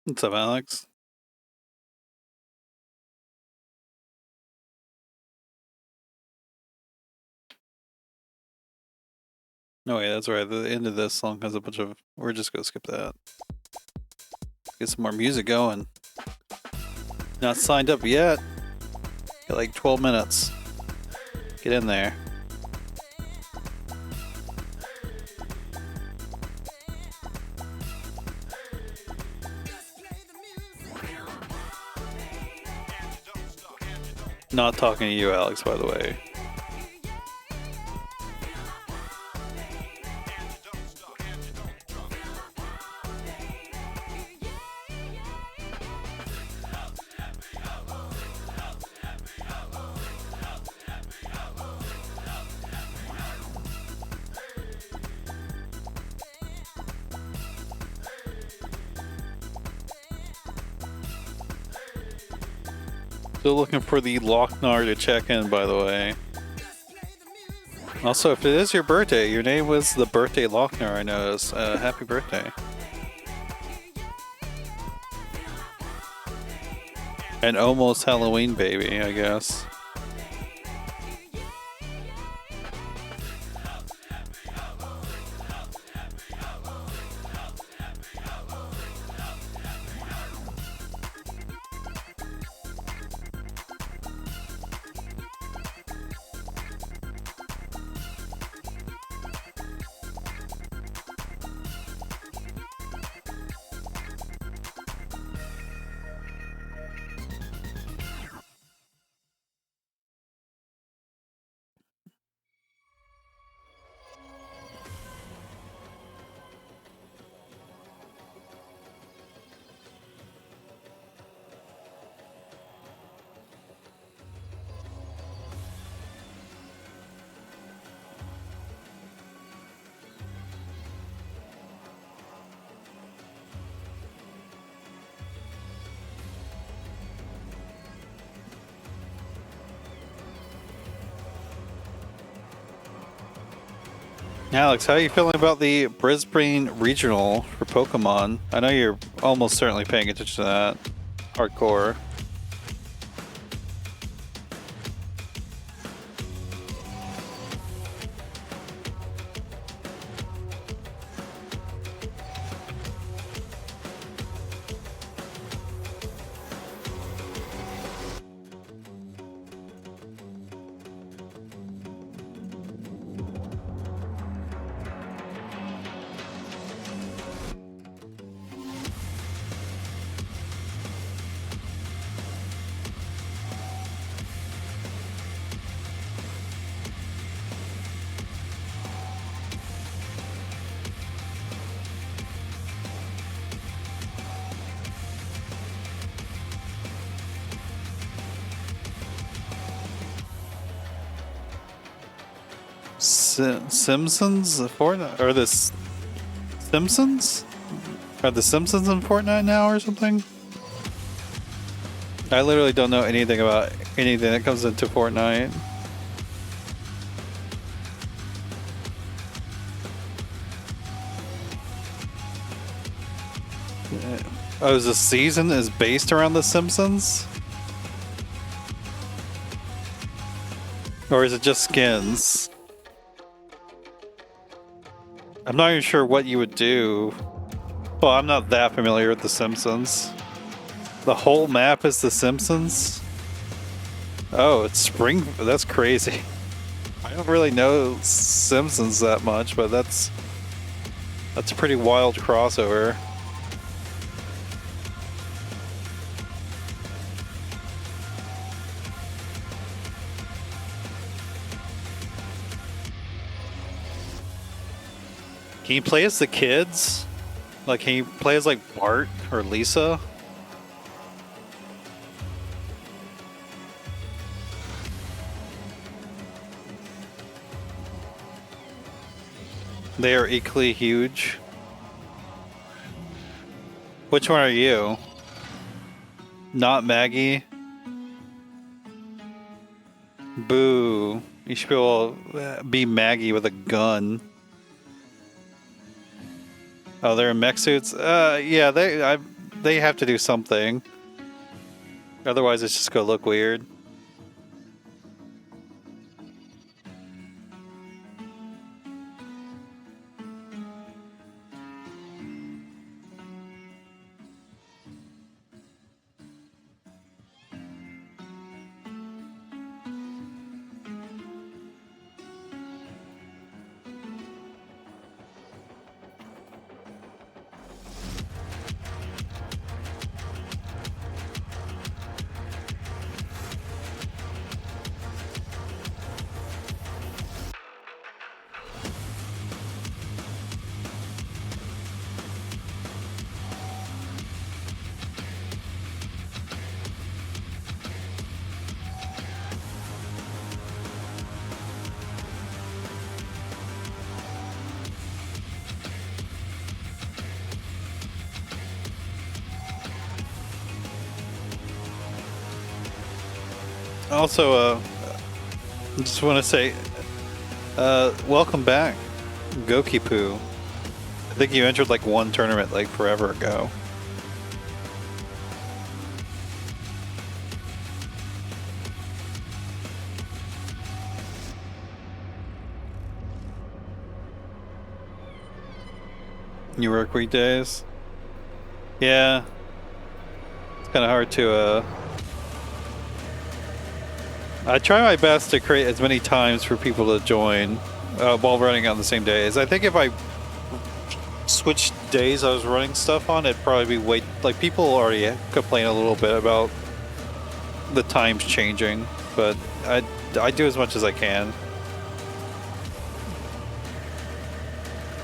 What's up, Alex? No, wait, that's right. The end of this song has a bunch of... We're just gonna skip that. Get some more music going. Not signed up yet. Got like 12 minutes. Get in there. Not talking to you, Alex, by the way. Still looking for the Loc-Nar to check in, by the way. Also, if it is your birthday, your name was the birthday Loc-Nar, I noticed. Happy birthday. An almost Halloween baby, I guess. Alex, how are you feeling about the Brisbane Regional for Pokemon? I know you're almost certainly paying attention to that. Hardcore. Simpsons? Fortnite? Or the Simpsons? Are the Simpsons in Fortnite now or something? I literally don't know anything about anything that comes into Fortnite. Oh, the season is based around the Simpsons? Or is it just skins? I'm not even sure what you would do. Well, I'm not that familiar with the Simpsons. The whole map is the Simpsons? Oh, it's spring. That's crazy. I don't really know Simpsons that much, but that's a pretty wild crossover. Can you play as the kids? Like, can you play as like Bart or Lisa? They are equally huge. Which one are you? Not Maggie? Boo. You should be able to be Maggie with a gun. Oh, they're in mech suits? Yeah, they have to do something. Otherwise, it's just gonna look weird. Also, just want to say, welcome back, Goukipoo. I think you entered like one tournament like forever ago. You work weekdays? Yeah. It's kind of hard to, I try my best to create as many times for people to join while running on the same days. I think if I switched days I was running stuff on, it'd probably be way... Like, people already complain a little bit about the times changing, but I do as much as I can.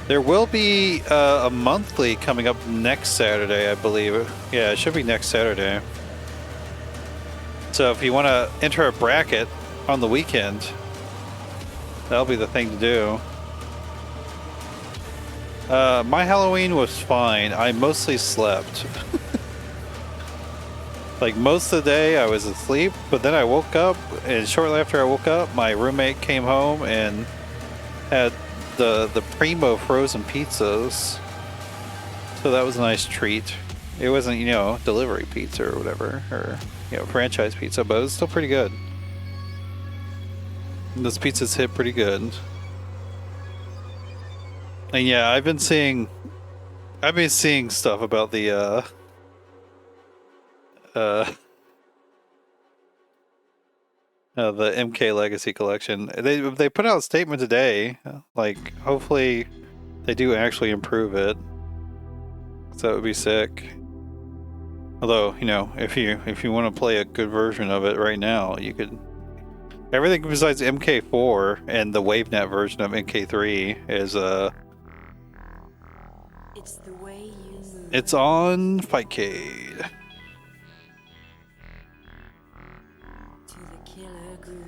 There will be a monthly coming up next Saturday, I believe. Yeah, it should be next Saturday. So if you want to enter a bracket on the weekend, that'll be the thing to do. My Halloween was fine. I mostly slept. Like most of the day I was asleep, but then I woke up, and shortly after I woke up, my roommate came home and had the primo frozen pizzas. So that was a nice treat. It wasn't, you know, delivery pizza or whatever, or, you know, franchise pizza, but it was still pretty good. And those pizzas hit pretty good. And yeah, I've been seeing stuff about the MK Legacy Collection. They put out a statement today, like hopefully they do actually improve it. So that would be sick. Although, you know, if you want to play a good version of it right now, you could. Everything besides MK4 and the WaveNet version of MK3 is It's the way you move. it's on Fightcade. To the killer groove.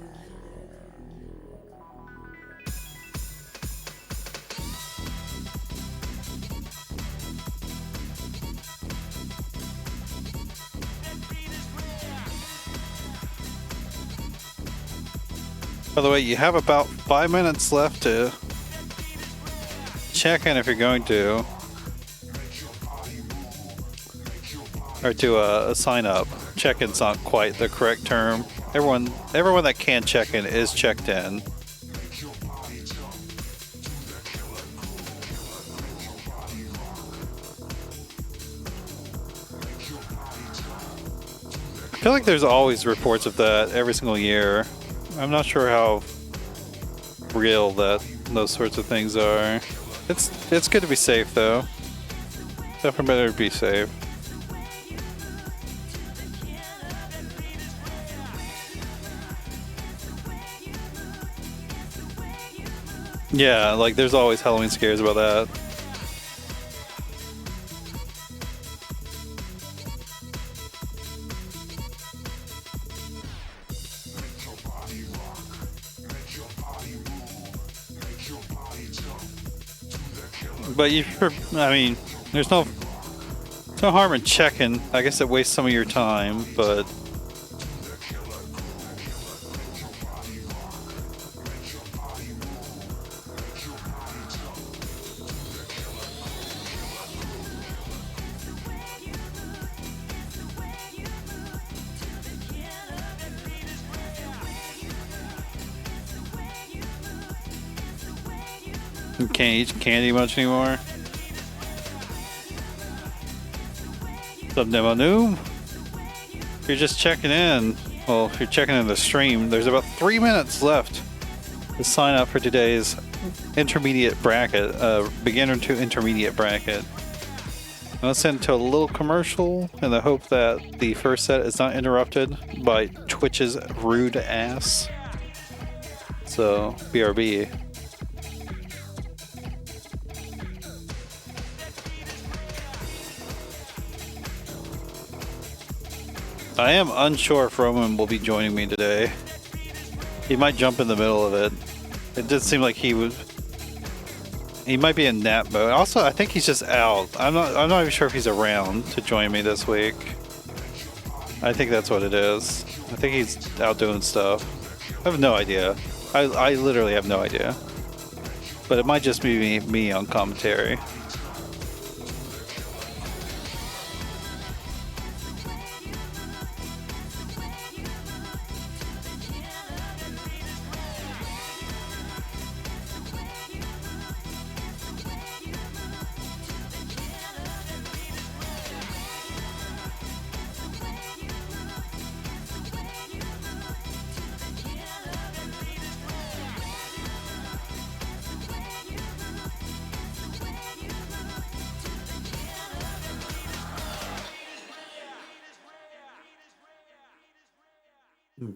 By the way, you have about 5 minutes left to check in if you're going to. Or to sign up. Check-in's not quite the correct term. Everyone that can check in is checked in. I feel like there's always reports of that every single year. I'm not sure how real those sorts of things are. It's good to be safe though. Definitely better to be safe. Yeah, like there's always Halloween scares about that. But I mean, there's no harm in checking. I guess it wastes some of your time, but You can't eat candy much anymore. What's up, Nemo Noob? If you're just checking in, well, if you're checking in the stream, there's about 3 minutes left to sign up for today's intermediate bracket, beginner to intermediate bracket. Let's send to a little commercial in the hope that the first set is not interrupted by Twitch's rude ass. So, BRB. I am unsure if Roman will be joining me today. He might jump in the middle of it. It did seem like he would. He might be in nap mode. Also, I think he's just out. I'm not even sure if he's around to join me this week. I think that's what it is. I think he's out doing stuff. I have no idea. I literally have no idea. But it might just be me on commentary.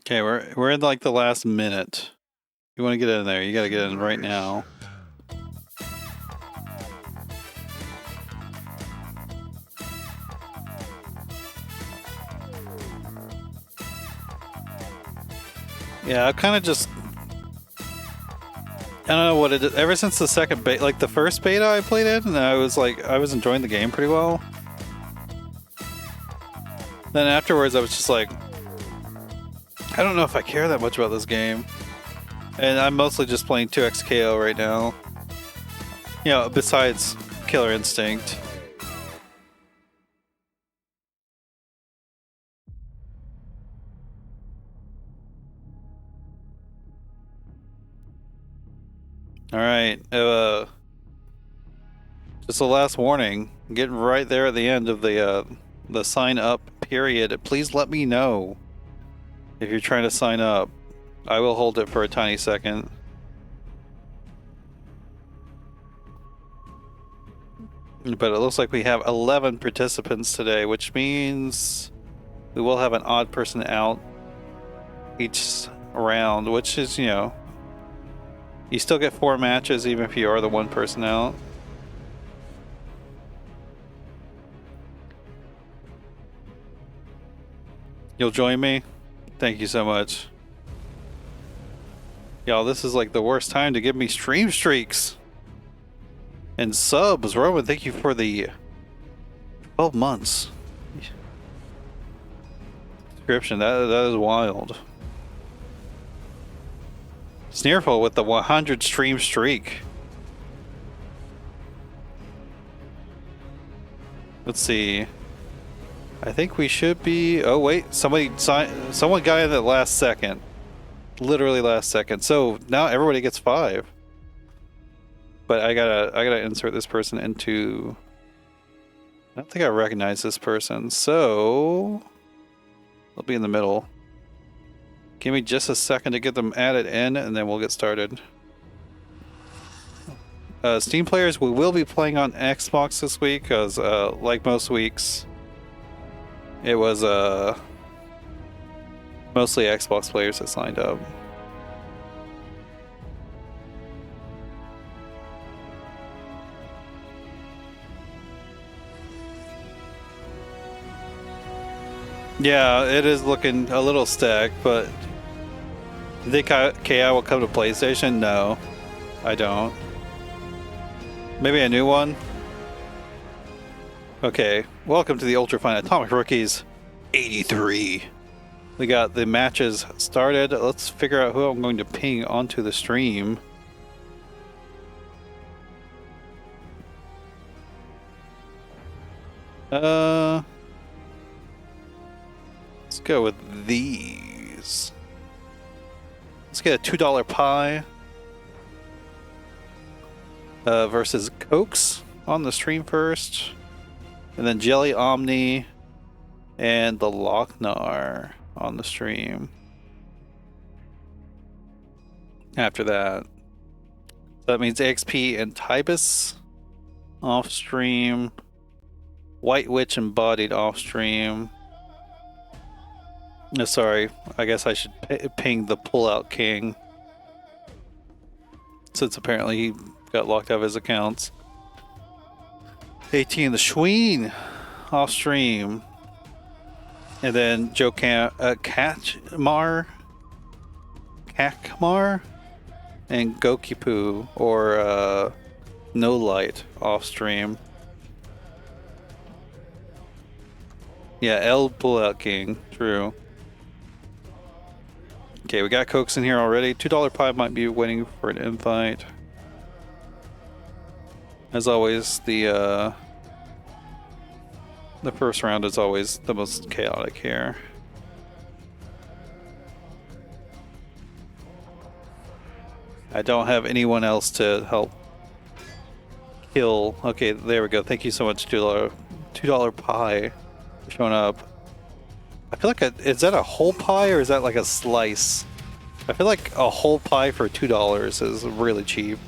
Okay, we're in like the last minute. You want to get in there, you gotta get in right now. Yeah, I kind of just... I don't know what it is. Ever since the second beta, like the first beta I played it, and I was enjoying the game pretty well. Then afterwards I was just like, I don't know if I care that much about this game. And I'm mostly just playing 2XKO right now. You know, besides Killer Instinct. Alright, just a last warning. I'm getting right there at the end of the sign up period. Please let me know if you're trying to sign up. I will hold it for a tiny second. But it looks like we have 11 participants today, which means we will have an odd person out each round, which is, you know, you still get 4 matches even if you are the one person out. You'll join me? Thank you so much. Y'all, this is like the worst time to give me stream streaks. And subs. Roman, thank you for the 12 months. Subscription, that is wild. Sneerful with the 100 stream streak. Let's see. I think we should be... Oh wait, someone got in at last second. Literally last second. So now everybody gets 5. But I gotta insert this person into... I don't think I recognize this person, so... I'll be in the middle. Give me just a second to get them added in, and then we'll get started. Steam players, we will be playing on Xbox this week, because like most weeks, it was mostly Xbox players that signed up. Yeah, it is looking a little stacked, but do you think KI will come to PlayStation? No, I don't. Maybe a new one? Okay, welcome to the Ultrafine Atomic Rookies 83. We got the matches started. Let's figure out who I'm going to ping onto the stream. Let's go with these. Let's get a $2 pie. versus Cokes on the stream first. And then JellyOmni and the Loc-Nar on the stream after that. So that means AXP and Tybis off stream. White Witch and Bodied off stream. No, sorry, I guess I should ping the Pullout King, since apparently he got locked out of his accounts. AyTee and the Schween off stream. And then Itsjoekachmar and Goukipoo or No Light off stream. Yeah, El Pullout King, true. Okay, we got Cokes in here already. $2 pie might be waiting for an invite. As always, the first round is always the most chaotic here. I don't have anyone else to help kill. Okay, there we go. Thank you so much, $2 pie for showing up. I feel like is that a whole pie or is that like a slice? I feel like a whole pie for $2 is really cheap.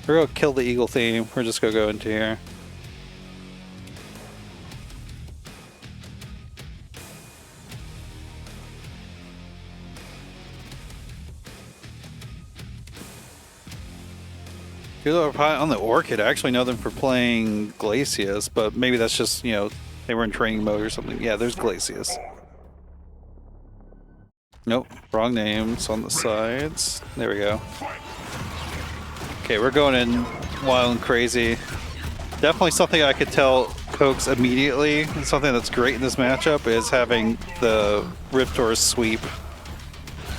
We're gonna kill the eagle theme. We're just gonna go into here. $2 pie on the Orchid. I actually know them for playing Glacius, but maybe that's just, you know, they were in training mode or something. Yeah, there's Glacius. Nope, wrong names on the sides. There we go. Okay, we're going in wild and crazy. Definitely something I could tell Cokes immediately. And something that's great in this matchup is having the Riptor's sweep.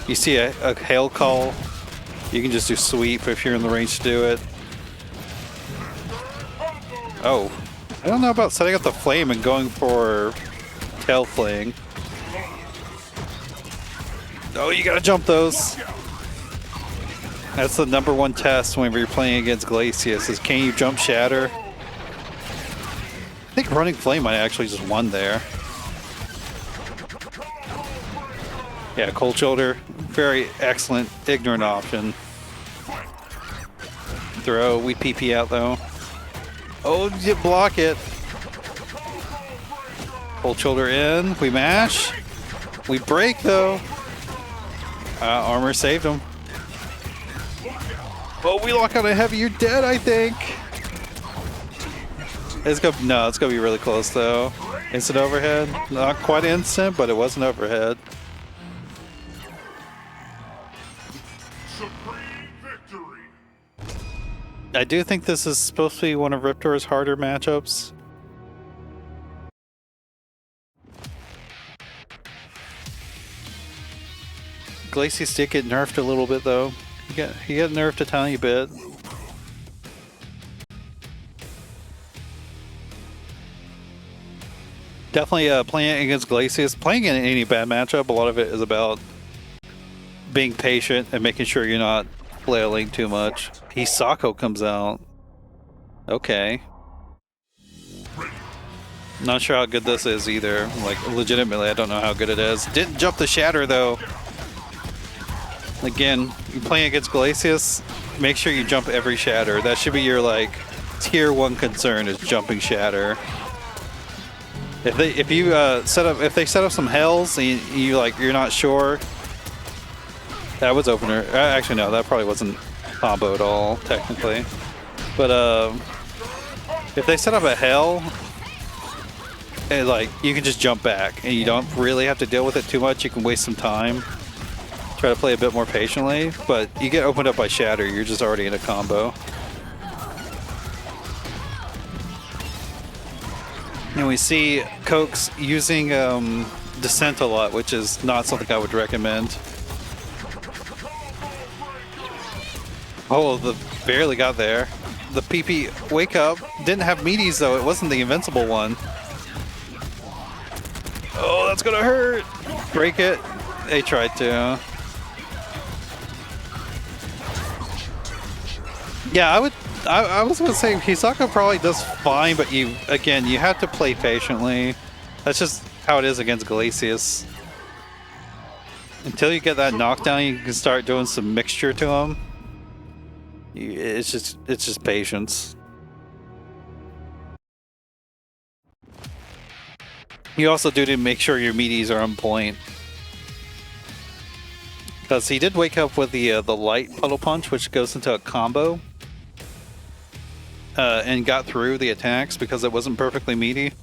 You see a hail call, you can just do sweep if you're in the range to do it. Oh, I don't know about setting up the flame and going for tail fling. Oh, you gotta jump those. That's the #1 test whenever you're playing against Glacius, is can you jump Shatter? I think Running Flame might actually just won there. Yeah, Cold Shoulder, very excellent ignorant option. Throw, we PP out though. Oh, you block it. Cold Shoulder in, we mash. We break though. Armor saved him. Oh, we lock on a heavy, you're dead, I think. It's gonna be really close though. Instant overhead, not quite instant, but it was an overhead. I do think this is supposed to be one of Riptor's harder matchups. Glacius did get nerfed a little bit though. He got nerfed a tiny bit. Definitely playing against Glacius, playing in any bad matchup, a lot of it is about being patient and making sure you're not flailing too much. Hisako comes out. Okay. Not sure how good this is either. Like, legitimately, I don't know how good it is. Didn't jump the Shatter though. Again, you're playing against Glacius, make sure you jump every Shatter. That should be your like tier 1 concern, is jumping Shatter. If they set up some hells and you're not sure, that was opener. Actually no, that probably wasn't combo at all technically. But if they set up a hell, and like you can just jump back and you don't really have to deal with it too much. You can waste some time. Try to play a bit more patiently, but you get opened up by Shatter, you're just already in a combo. And we see Cokes using Descent a lot, which is not something I would recommend. Oh, barely got there. The PP wake up. Didn't have meaties though, it wasn't the invincible one. Oh, that's gonna hurt! Break it. They tried to. Yeah, I was gonna say Hisako probably does fine, but you have to play patiently. That's just how it is against Glacius. Until you get that knockdown, you can start doing some mixture to him. It's just patience. You also do to make sure your meaties are on point. Because he did wake up with the light puddle punch, which goes into a combo. And got through the attacks because it wasn't perfectly meaty.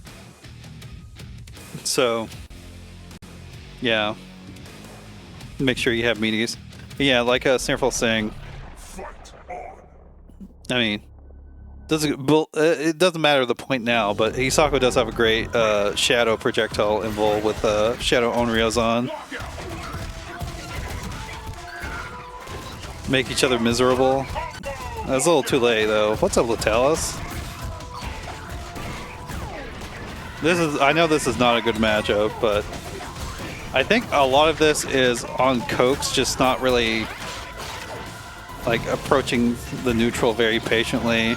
So, yeah. Make sure you have meaties. But yeah, like Snarful's saying, I mean, it doesn't matter the point now, but Hisako does have a great shadow projectile involved with Shadow Onryo's on. Make each other miserable. That's a little too late though. What's up, Latalis? I know this is not a good matchup, but I think a lot of this is on Coke's just not really like approaching the neutral very patiently.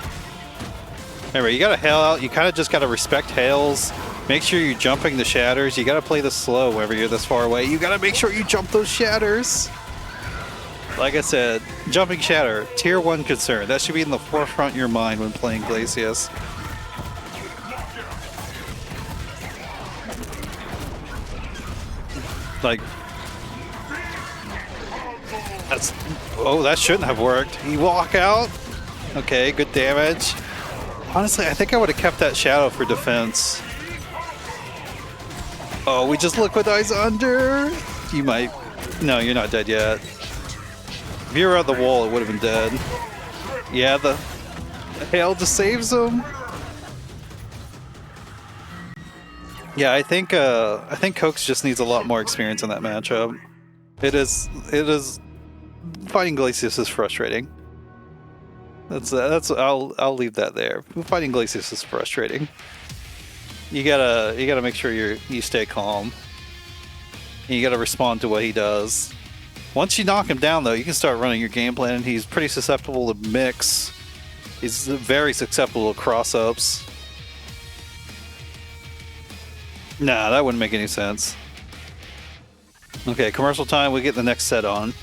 Anyway, you gotta hail out. You kind of just gotta respect hails. Make sure you're jumping the shatters. You gotta play this slow whenever you're this far away. You gotta make sure you jump those shatters. Like I said, jumping shatter, tier 1 concern. That should be in the forefront of your mind when playing Glacius. Like, that shouldn't have worked. You walk out. Okay, good damage. Honestly, I think I would have kept that shadow for defense. Oh, we just liquidized under. You might. No, you're not dead yet. If you were at the wall, it would have been dead. Yeah, the hail just saves him. Yeah, I think Cokes just needs a lot more experience in that matchup. It is fighting Glacius is frustrating. I'll leave that there. Fighting Glacius is frustrating. You gotta make sure you stay calm. And you gotta respond to what he does. Once you knock him down, though, you can start running your game plan. And he's pretty susceptible to mix. He's very susceptible to cross-ups. Nah, that wouldn't make any sense. Okay, commercial time. We get the next set on.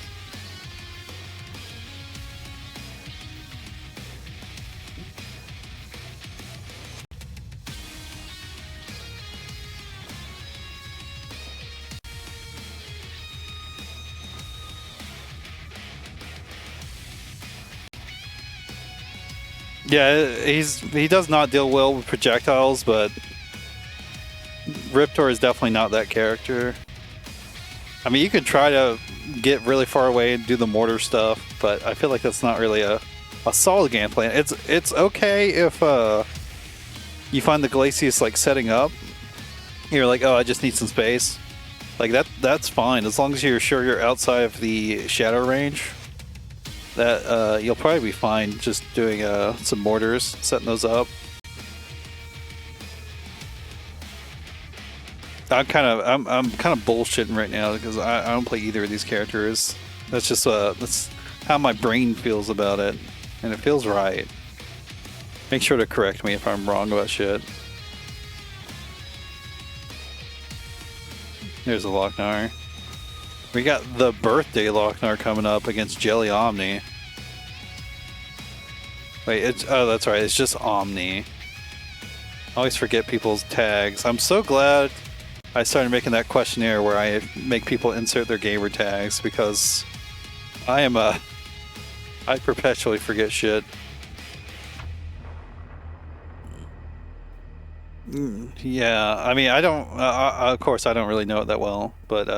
Yeah, he does not deal well with projectiles, but Riptor is definitely not that character. I mean, you could try to get really far away and do the mortar stuff, but I feel like that's not really a solid game plan. It's okay if you find the Glacius like setting up. You're like, oh, I just need some space. Like that's fine as long as you're sure you're outside of the shadow range. That you'll probably be fine just doing some mortars, setting those up. I'm kind of bullshitting right now because I don't play either of these characters. That's just that's how my brain feels about it, and it feels right. Make sure to correct me if I'm wrong about shit. There's a Loc-Nar. We got the birthday Loc-Nar coming up against JellyOmni. Wait, oh, that's right. It's just Omni. I always forget people's tags. I'm so glad I started making that questionnaire where I make people insert their gamer tags because I perpetually forget shit. Yeah, I mean, I don't. Of course, I don't really know it that well, but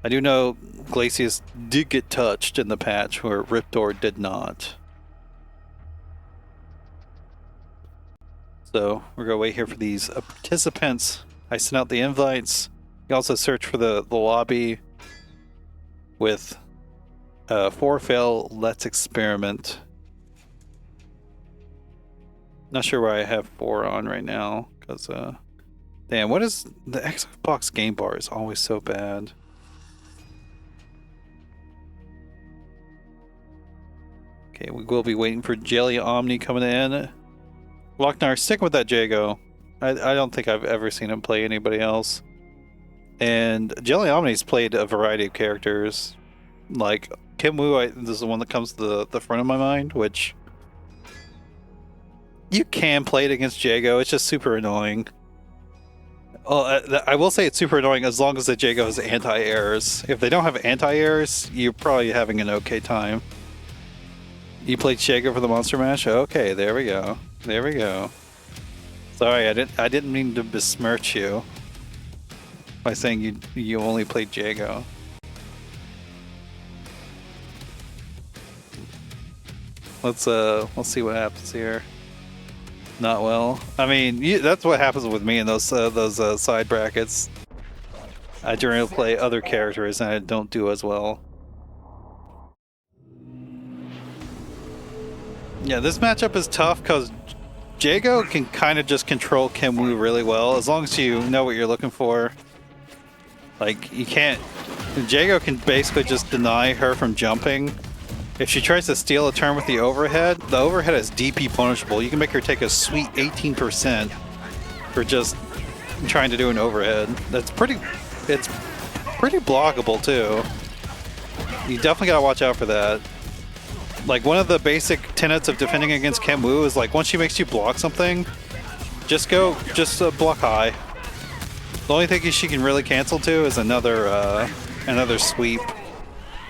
I do know Glacius did get touched in the patch where Riptor did not. So we're gonna wait here for these participants. I sent out the invites. You also search for the lobby with 4 fail. Let's experiment. Not sure why I have 4 on right now, because damn, what is the Xbox game bar is always so bad. Okay, we will be waiting for JellyOmni coming in. Loc-Nar, stick with that Jago. I don't think I've ever seen him play anybody else. And JellyOmni's played a variety of characters. Like, Kim Woo, this is the one that comes to the front of my mind, which... You can play it against Jago, it's just super annoying. I will say it's super annoying as long as the Jago has anti-airs. If they don't have anti-airs, you're probably having an okay time. You played Jago for the Monster Mash? Okay, there we go. There we go. Sorry, I didn't mean to besmirch you by saying you only played Jago. Let's see what happens here. Not well. I mean, that's what happens with me in those side brackets. I generally play other characters and I don't do as well. Yeah, this matchup is tough because Jago can kind of just control Kim Woo really well as long as you know what you're looking for. Like, you can't... Jago can basically just deny her from jumping. If she tries to steal a turn with the overhead is DP punishable. You can make her take a sweet 18% for just trying to do an overhead. It's pretty blockable too. You definitely gotta watch out for that. Like, one of the basic tenets of defending against Kim Woo is like, once she makes you block something, just block high. The only thing she can really cancel to is another sweep,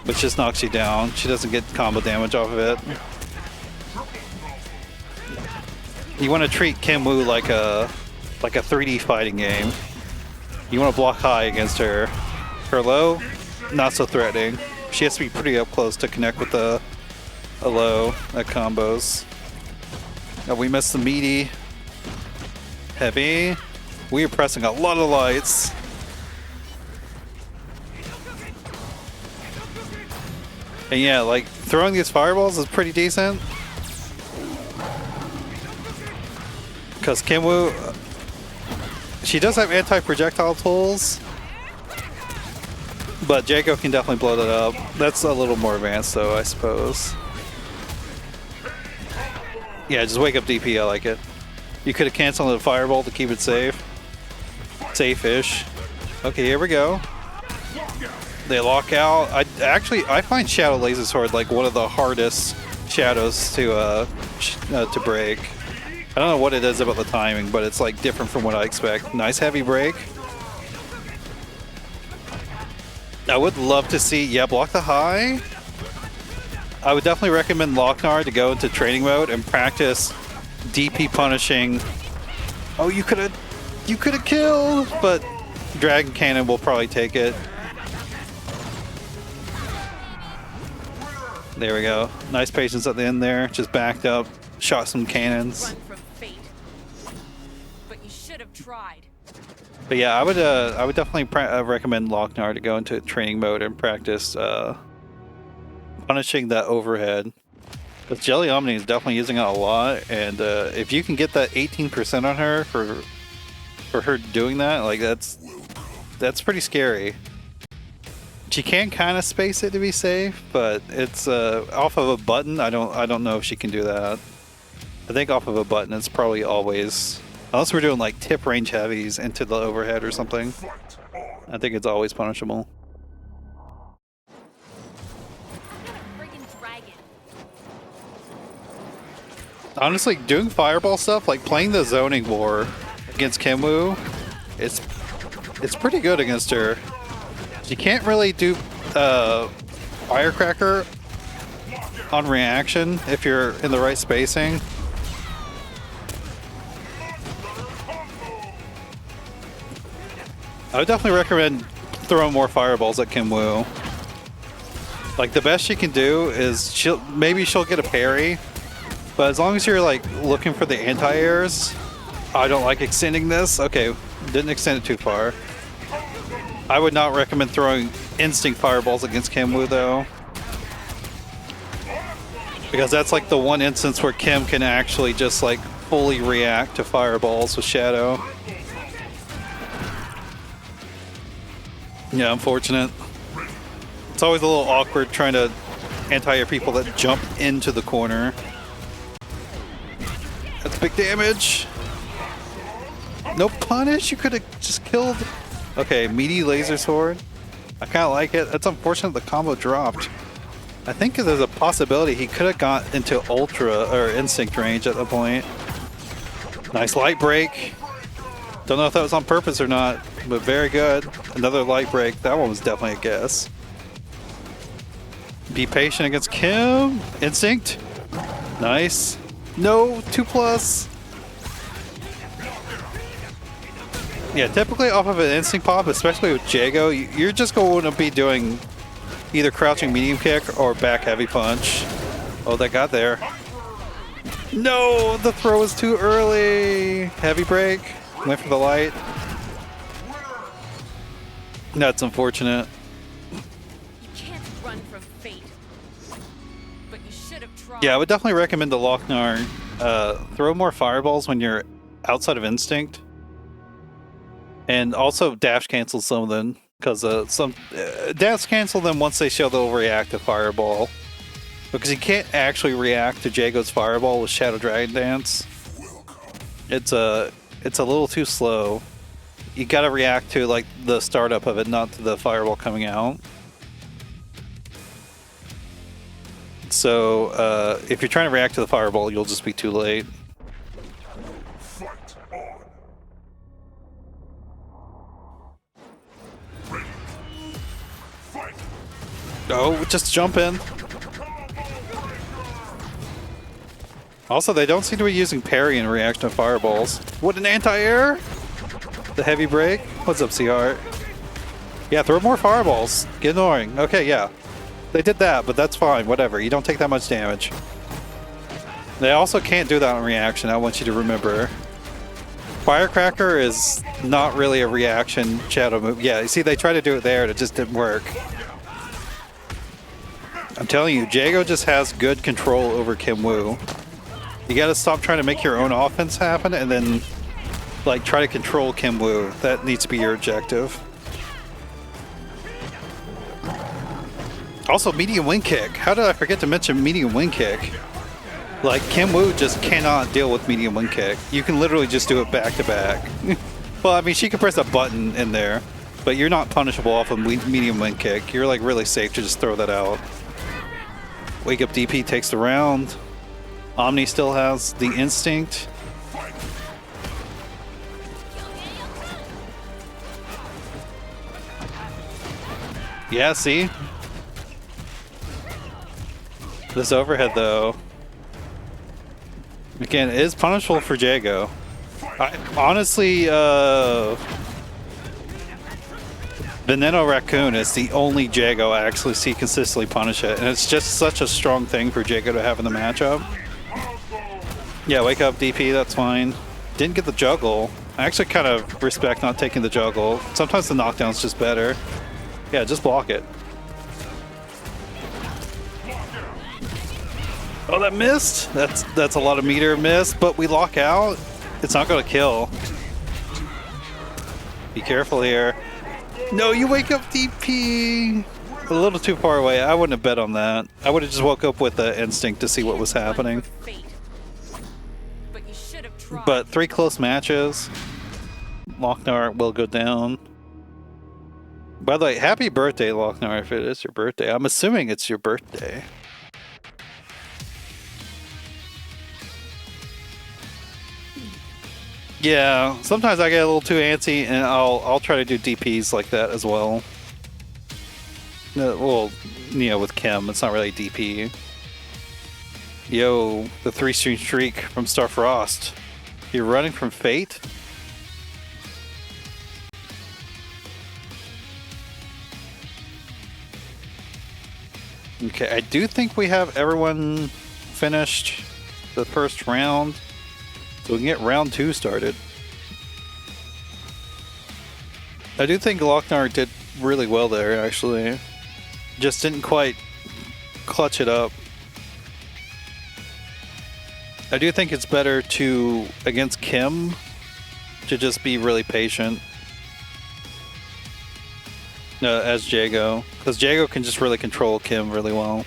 which just knocks you down. She doesn't get combo damage off of it. You want to treat Kim Woo like a 3D fighting game. You want to block high against her. Her low, not so threatening. She has to be pretty up close to connect with a low at combos. Oh, we missed the meaty. Heavy. We are pressing a lot of lights. And yeah, like, throwing these fireballs is pretty decent. Because Kim Woo, she does have anti-projectile tools. But Jago can definitely blow that up. That's a little more advanced though, I suppose. Yeah, just wake up DP, I like it. You could have canceled the fireball to keep it safe. Safe-ish. Okay, here we go. They lock out. I find Shadow Laser Sword like one of the hardest shadows to break. I don't know what it is about the timing, but it's like different from what I expect. Nice heavy break. I would love to see, yeah, block the high. I would definitely recommend Loc-Nar to go into training mode and practice DP punishing. Oh, you could have killed, but Dragon Cannon will probably take it. There we go. Nice patience at the end there. Just backed up, shot some cannons. Run from fate. But you should have tried. But yeah, I would definitely recommend Loc-Nar to go into training mode and practice punishing that overhead. Because JellyOmni is definitely using it a lot, and if you can get that 18% on her for her doing that, like that's pretty scary. She can kind of space it to be safe, but it's off of a button. I don't know if she can do that. I think off of a button, it's probably always, unless we're doing like tip range heavies into the overhead or something. I think it's always punishable. Honestly, doing fireball stuff, like playing the zoning war against Kim Woo, it's pretty good against her. You can't really do Firecracker on reaction if you're in the right spacing. I would definitely recommend throwing more fireballs at Kim Woo. Like, the best she can do is maybe she'll get a parry, but as long as you're like looking for the anti-airs. I don't like extending this. Okay, didn't extend it too far. I would not recommend throwing instinct fireballs against Kim Woo though, because that's like the one instance where Kim can actually just like fully react to fireballs with Shadow. Yeah, unfortunate. It's always a little awkward trying to anti-air people that jump into the corner. That's big damage. No punish? You could have just killed... Okay, meaty laser sword. I kind of like it. It's unfortunate the combo dropped. I think there's a possibility he could have got into Ultra or Instinct range at the point. Nice light break. Don't know if that was on purpose or not, but very good. Another light break. That one was definitely a guess. Be patient against Kim. Instinct. Nice. No, 2+. Yeah, typically off of an instinct pop, especially with Jago, you're just going to be doing either crouching medium kick or back heavy punch. Oh, that got there. No, the throw was too early. Heavy break. Went for the light. That's unfortunate. You can't run from fate. But you should have tried. Yeah, I would definitely recommend the Loc-Nar. Throw more fireballs when you're outside of instinct. And also dash cancel some of them, because dash cancel them once they show they'll react to fireball. Because you can't actually react to Jago's fireball with Shadow Dragon Dance. It's a little too slow. You gotta react to like the startup of it, not to the fireball coming out. So if you're trying to react to the fireball, you'll just be too late. Oh, just jump in. Also, they don't seem to be using parry in reaction to fireballs. What an anti-air! The heavy break. What's up, C-Heart? Yeah, throw more fireballs. Get annoying. Okay, yeah. They did that, but that's fine. Whatever. You don't take that much damage. They also can't do that in reaction. I want you to remember. Firecracker is not really a reaction shadow move. Yeah, you see, they tried to do it there and it just didn't work. I'm telling you, Jago just has good control over Kim Woo. You gotta stop trying to make your own offense happen and then like try to control Kim Woo. That needs to be your objective. Also, medium wing kick. How did I forget to mention medium wing kick? Like, Kim Woo just cannot deal with medium wing kick. You can literally just do it back to back. Well, I mean, she can press a button in there, but you're not punishable off of medium wing kick. You're like really safe to just throw that out. Wake Up DP takes the round. Omni still has the instinct. Yeah, see? This overhead, though, again, is punishable for Jago. Honestly, Veneno Raccoon is the only Jago I actually see consistently punish it, and it's just such a strong thing for Jago to have in the matchup. Yeah, Wake Up DP, that's fine. Didn't get the juggle. I actually kind of respect not taking the juggle. Sometimes the knockdown's just better. Yeah, just block it. Oh, that missed? That's a lot of meter miss, but we lock out. It's not going to kill. Be careful here. No, you Wake Up DP. A little too far away. I wouldn't have bet on that. I would have just woke up with the instinct to see what was happening. But 3 close matches. Loc-Nar will go down. By the way, happy birthday, Loc-Nar, if it is your birthday. I'm assuming it's your birthday. Yeah, sometimes I get a little too antsy, and I'll try to do DPs like that as well. Well, you know, with Kim, it's not really DP. Yo, the 3-stream streak from Starfrost. You're running from fate? Okay, I do think we have everyone finished the first round. So we can get round 2 started. I do think Loc-Nar did really well there, actually. Just didn't quite clutch it up. I do think it's better to, against Kim, to just be really patient. As Jago. Because Jago can just really control Kim really well.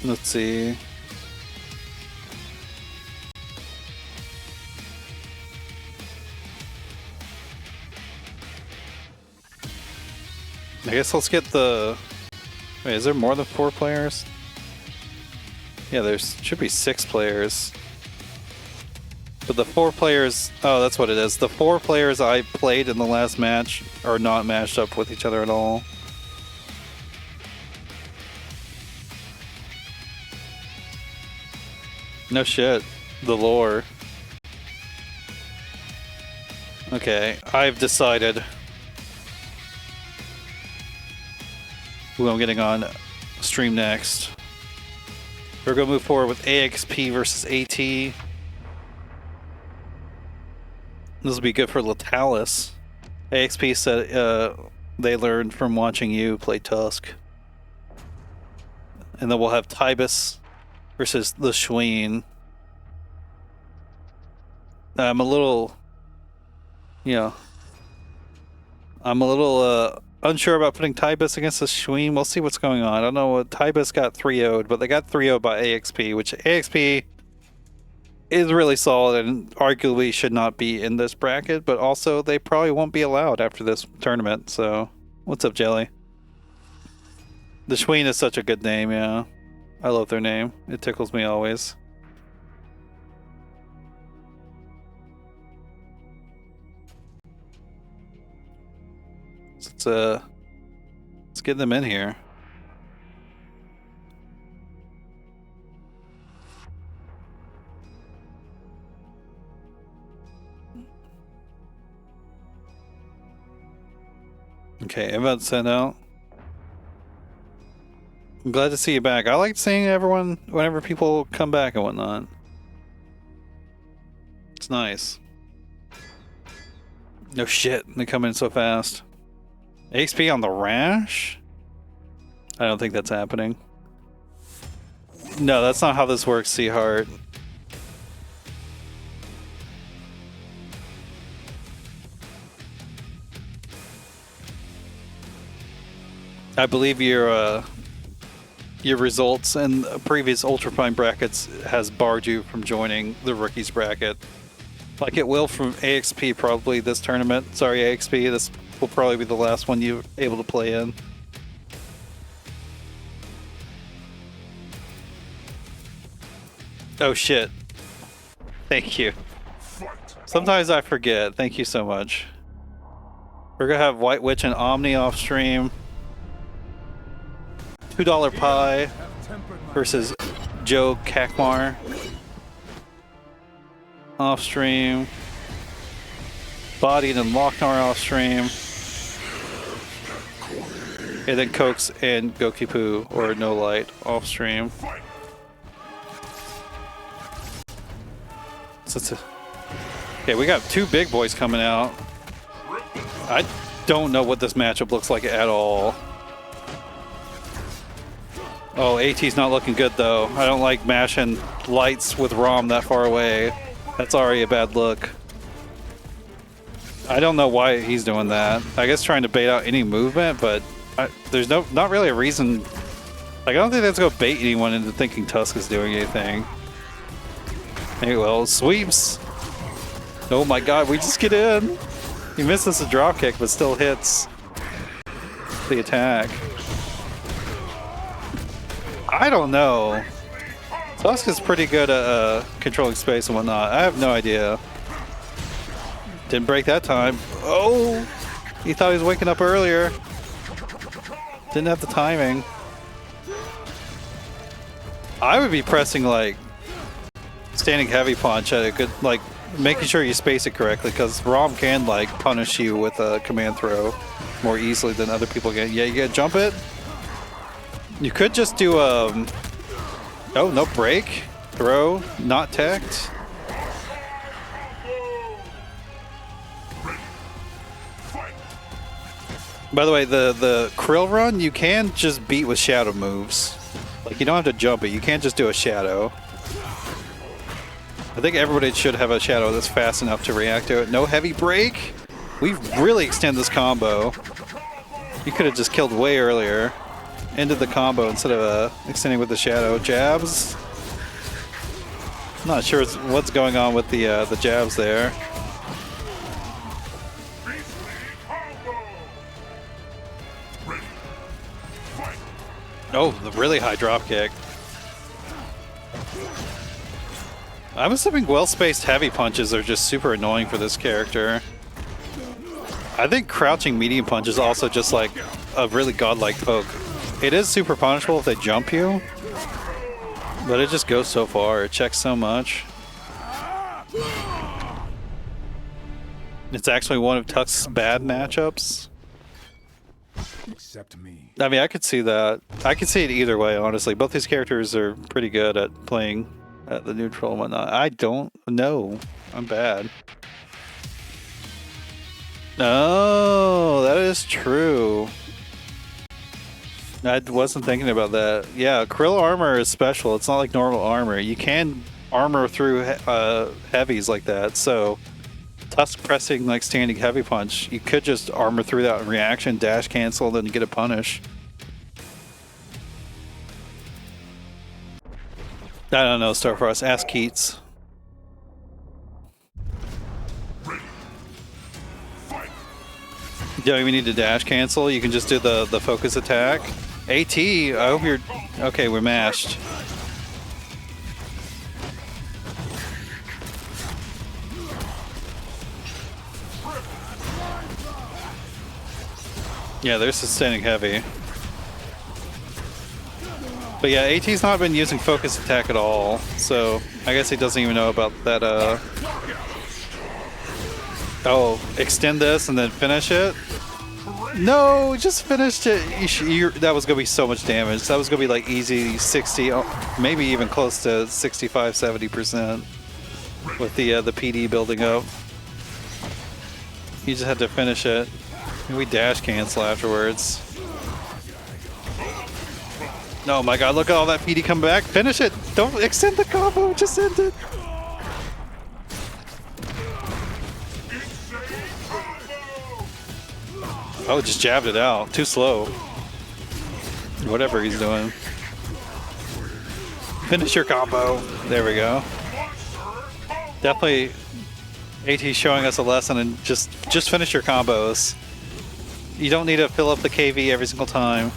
Let's see. I guess let's get the... Wait, is there more than 4 players? Yeah, there should be 6 players. But the 4 players... Oh, that's what it is. The 4 players I played in the last match are not matched up with each other at all. No shit. The lore. Okay, I've decided who I'm getting on stream next. We're gonna move forward with AXP versus AyTee. This will be good for Latalis. AXP said they learned from watching you play Tusk. And then we'll have Tybis versus the Schween. I'm a little... Yeah. I'm a little unsure about putting Tybis against the Schween. We'll see what's going on. I don't know what Tybis got 3-0'd, but they got 3-0'd by AXP, which AXP is really solid and arguably should not be in this bracket, but also they probably won't be allowed after this tournament. So, what's up, Jelly? The Schween is such a good name, yeah. I love their name. It tickles me always. So let's get them in here. Okay, invite sent out. I'm glad to see you back. I like seeing everyone whenever people come back and whatnot. It's nice. No shit, they come in so fast. AXP on the Rash? I don't think that's happening. No, that's not how this works, Seaheart. I believe your results in previous Ultrafine brackets has barred you from joining the rookies bracket. Like it will from AXP probably this tournament. Sorry, AXP, this will probably be the last one you're able to play in. Oh shit. Thank you. Sometimes I forget. Thank you so much. We're gonna have White Witch and Omni off stream. $2 Pie versus JellyOmni off stream. Bodied and Loc-Nar off stream. And then Cokes and Goukipoo or No Light off stream. So okay, we got 2 big boys coming out. I don't know what this matchup looks like at all. Oh, AyTee's not looking good though. I don't like mashing lights with ROM that far away. That's already a bad look. I don't know why he's doing that. I guess trying to bait out any movement, but there's not really a reason. Like, I don't think that's gonna bait anyone into thinking Tusk is doing anything. Hey, well, sweeps. Oh my god, we just get in. He misses a drop kick, but still hits the attack. I don't know. Tusk is pretty good at controlling space and whatnot. I have no idea. Didn't break that time. Oh! He thought he was waking up earlier. Didn't have the timing. I would be pressing like standing heavy punch at a good, like making sure you space it correctly, because ROM can like punish you with a command throw more easily than other people can. Yeah, you gotta jump it. You could just do oh, no break. Throw, not teched. By the way, the Krill run, you can just beat with shadow moves. Like, you don't have to jump it, you can't just do a shadow. I think everybody should have a shadow that's fast enough to react to it. No heavy break. We've really extended this combo. You could have just killed way earlier. ended the combo instead of extending with the shadow jabs. Not sure what's going on with the jabs there. Oh, the really high drop kick. I'm assuming well-spaced heavy punches are just super annoying for this character. I think crouching medium punch is also just like a really godlike poke. It is super punishable if they jump you, but it just goes so far. It checks so much. It's actually one of Tuck's bad matchups. Accept me. I mean, I could see that. I could see it either way, honestly. Both these characters are pretty good at playing at the neutral and whatnot. I don't know. I'm bad. Oh, that is true. I wasn't thinking about that. Yeah, Krill armor is special. It's not like normal armor. You can armor through heavies like that. So Tusk pressing like standing heavy punch, you could just armor through that in reaction, dash cancel, then get a punish. I don't know, Star Frost. Ask Keats. You don't even need to dash cancel. You can just do the focus attack. AyTee, I hope you're... Okay, we're mashed. Yeah, they're sustaining heavy. But yeah, AyTee's not been using focus attack at all, so I guess he doesn't even know about that, Oh, extend this and then finish it? No, just finished it. That was going to be so much damage. That was going to be like easy 60, maybe even close to 65, 70% with the PD building up. You just had to finish it. We dash cancel afterwards. Oh my god, look at all that PD come back. Finish it. Don't extend the combo, just end it. Oh, just jabbed it out. Too slow. Whatever he's doing. Finish your combo. There we go. Definitely AyTee showing us a lesson and just finish your combos. You don't need to fill up the KV every single time.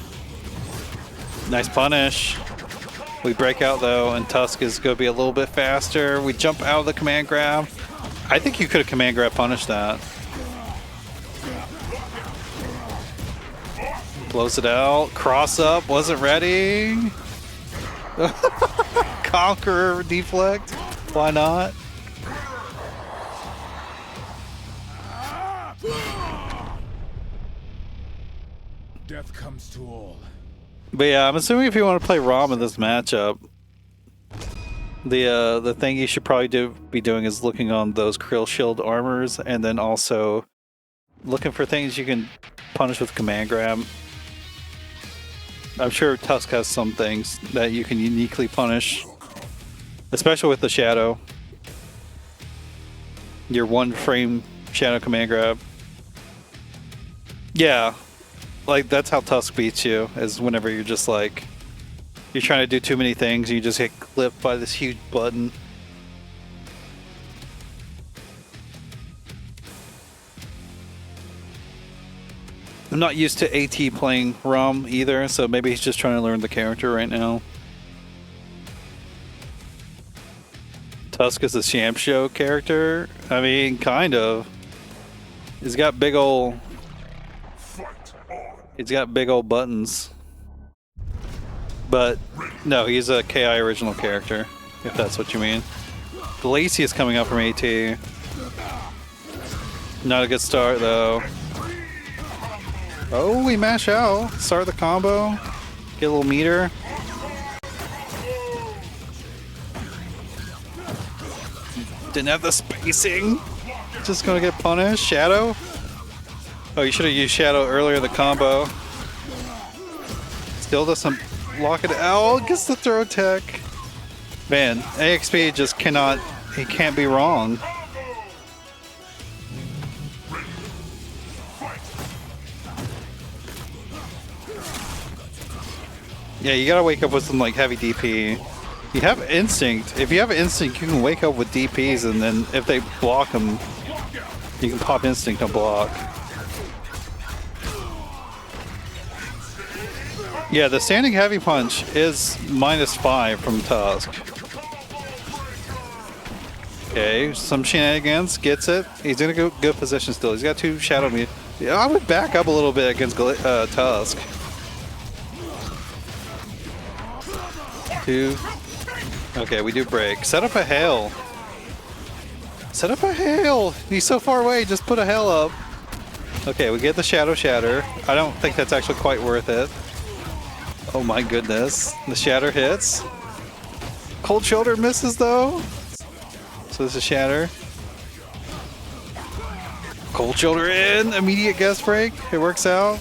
Nice punish. We break out though, and Tusk is going to be a little bit faster. We jump out of the command grab. I think you could have command grab punished that. Blows it out. Cross up. Wasn't ready. Conqueror deflect. Why not? Death comes to all. But yeah, I'm assuming if you want to play ROM in this matchup, the thing you should probably be doing is looking on those Krill Shield armors, and then also looking for things you can punish with command grab. I'm sure Tusk has some things that you can uniquely punish, especially with the shadow. Your one frame shadow command grab. Yeah. Like, that's how Tusk beats you, is whenever you're just like, you're trying to do too many things, and you just get clipped by this huge button. I'm not used to AyTee playing ROM either, so maybe he's just trying to learn the character right now. Tusk is a Sham Show character? I mean, kind of. He's got big old... He's got big old buttons. But, no, he's a KI original character, if that's what you mean. Lacey is coming up from AyTee. Not a good start, though. Oh, we mash out. Start the combo. Get a little meter. Didn't have the spacing. Just gonna get punished. Shadow? Oh, you should have used Shadow earlier in the combo. Still doesn't lock it out. Gets the throw tech. Man, AXP just cannot... He can't be wrong. Yeah, you gotta wake up with some like heavy DP. You have instinct. If you have instinct, you can wake up with DPs, and then if they block them, you can pop instinct and block. Yeah, the standing heavy punch is -5 from Tusk. Okay, some shenanigans, gets it. He's in a good position still. He's got 2 Shadow Me. Yeah, I would back up a little bit against Tusk. 2. Okay, we do break. Set up a hail. Set up a hail! He's so far away, just put a hail up. Okay, we get the Shadow Shatter. I don't think that's actually quite worth it. Oh my goodness. The Shatter hits. Cold Shoulder misses though. So this is Shatter. Cold Shoulder in. Immediate guest break. It works out.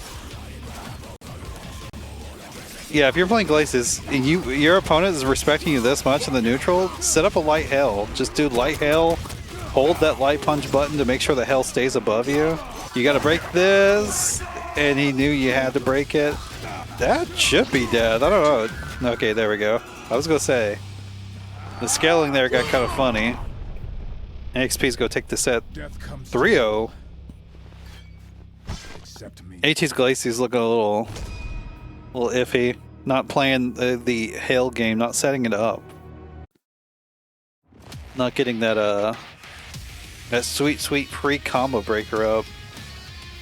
Yeah, if you're playing Glacius and your opponent is respecting you this much in the neutral, set up a light hail. Just do light hail. Hold that light punch button to make sure the hail stays above you. You gotta break this. And he knew you had to break it. That should be dead. I don't know. Okay, there we go. I was gonna say, the scaling there got kind of funny. AXP's go take the set 3-0. AYTee's Glacius looking a little iffy. Not playing the hail game, not setting it up. Not getting that sweet free combo breaker up.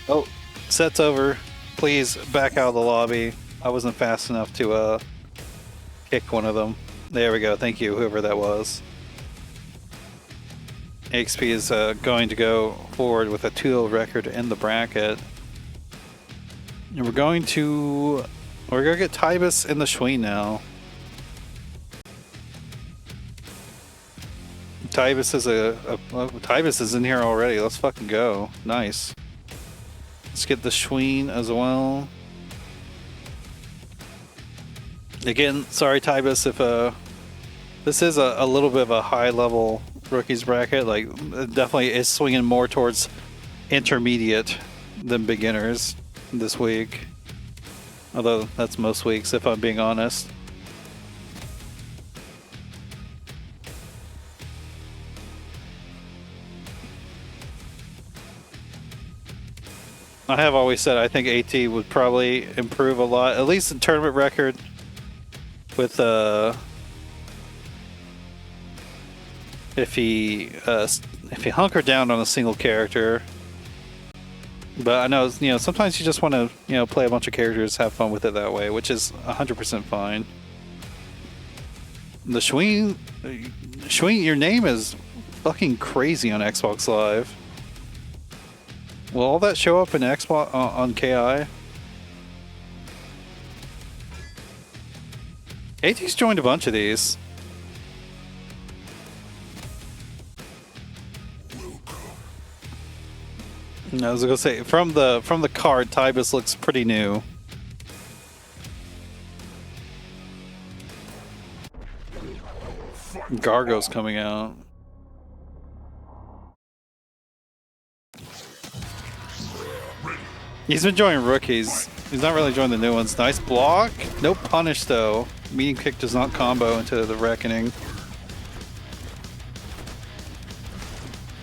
Oh, set's over. Please back out of the lobby. I wasn't fast enough to kick one of them. There we go. Thank you, whoever that was. AXP is going to go forward with a 2-0 record in the bracket. And we're going to get Tybis in the Schween now. Tybis is Tybis is in here already. Let's fucking go. Nice. Let's get the Schween as well. Again, sorry Tybis if this is a little bit of a high level rookies bracket. Like, definitely is swinging more towards intermediate than beginners this week. Although that's most weeks, if I'm being honest. I have always said I think AyTee would probably improve a lot, at least in tournament record, with if he hunkered down on a single character. But I know, you know, sometimes you just want to, you know, play a bunch of characters, have fun with it that way, which is 100% fine. The Schween, your name is fucking crazy on Xbox Live. Will all that show up in Xbox on KI? AYTee's joined a bunch of these. I was gonna say, from the card, Tybis looks pretty new. Gargo's coming out. He's been joining rookies. He's not really joining the new ones. Nice block. No punish though. Medium kick does not combo into the Reckoning.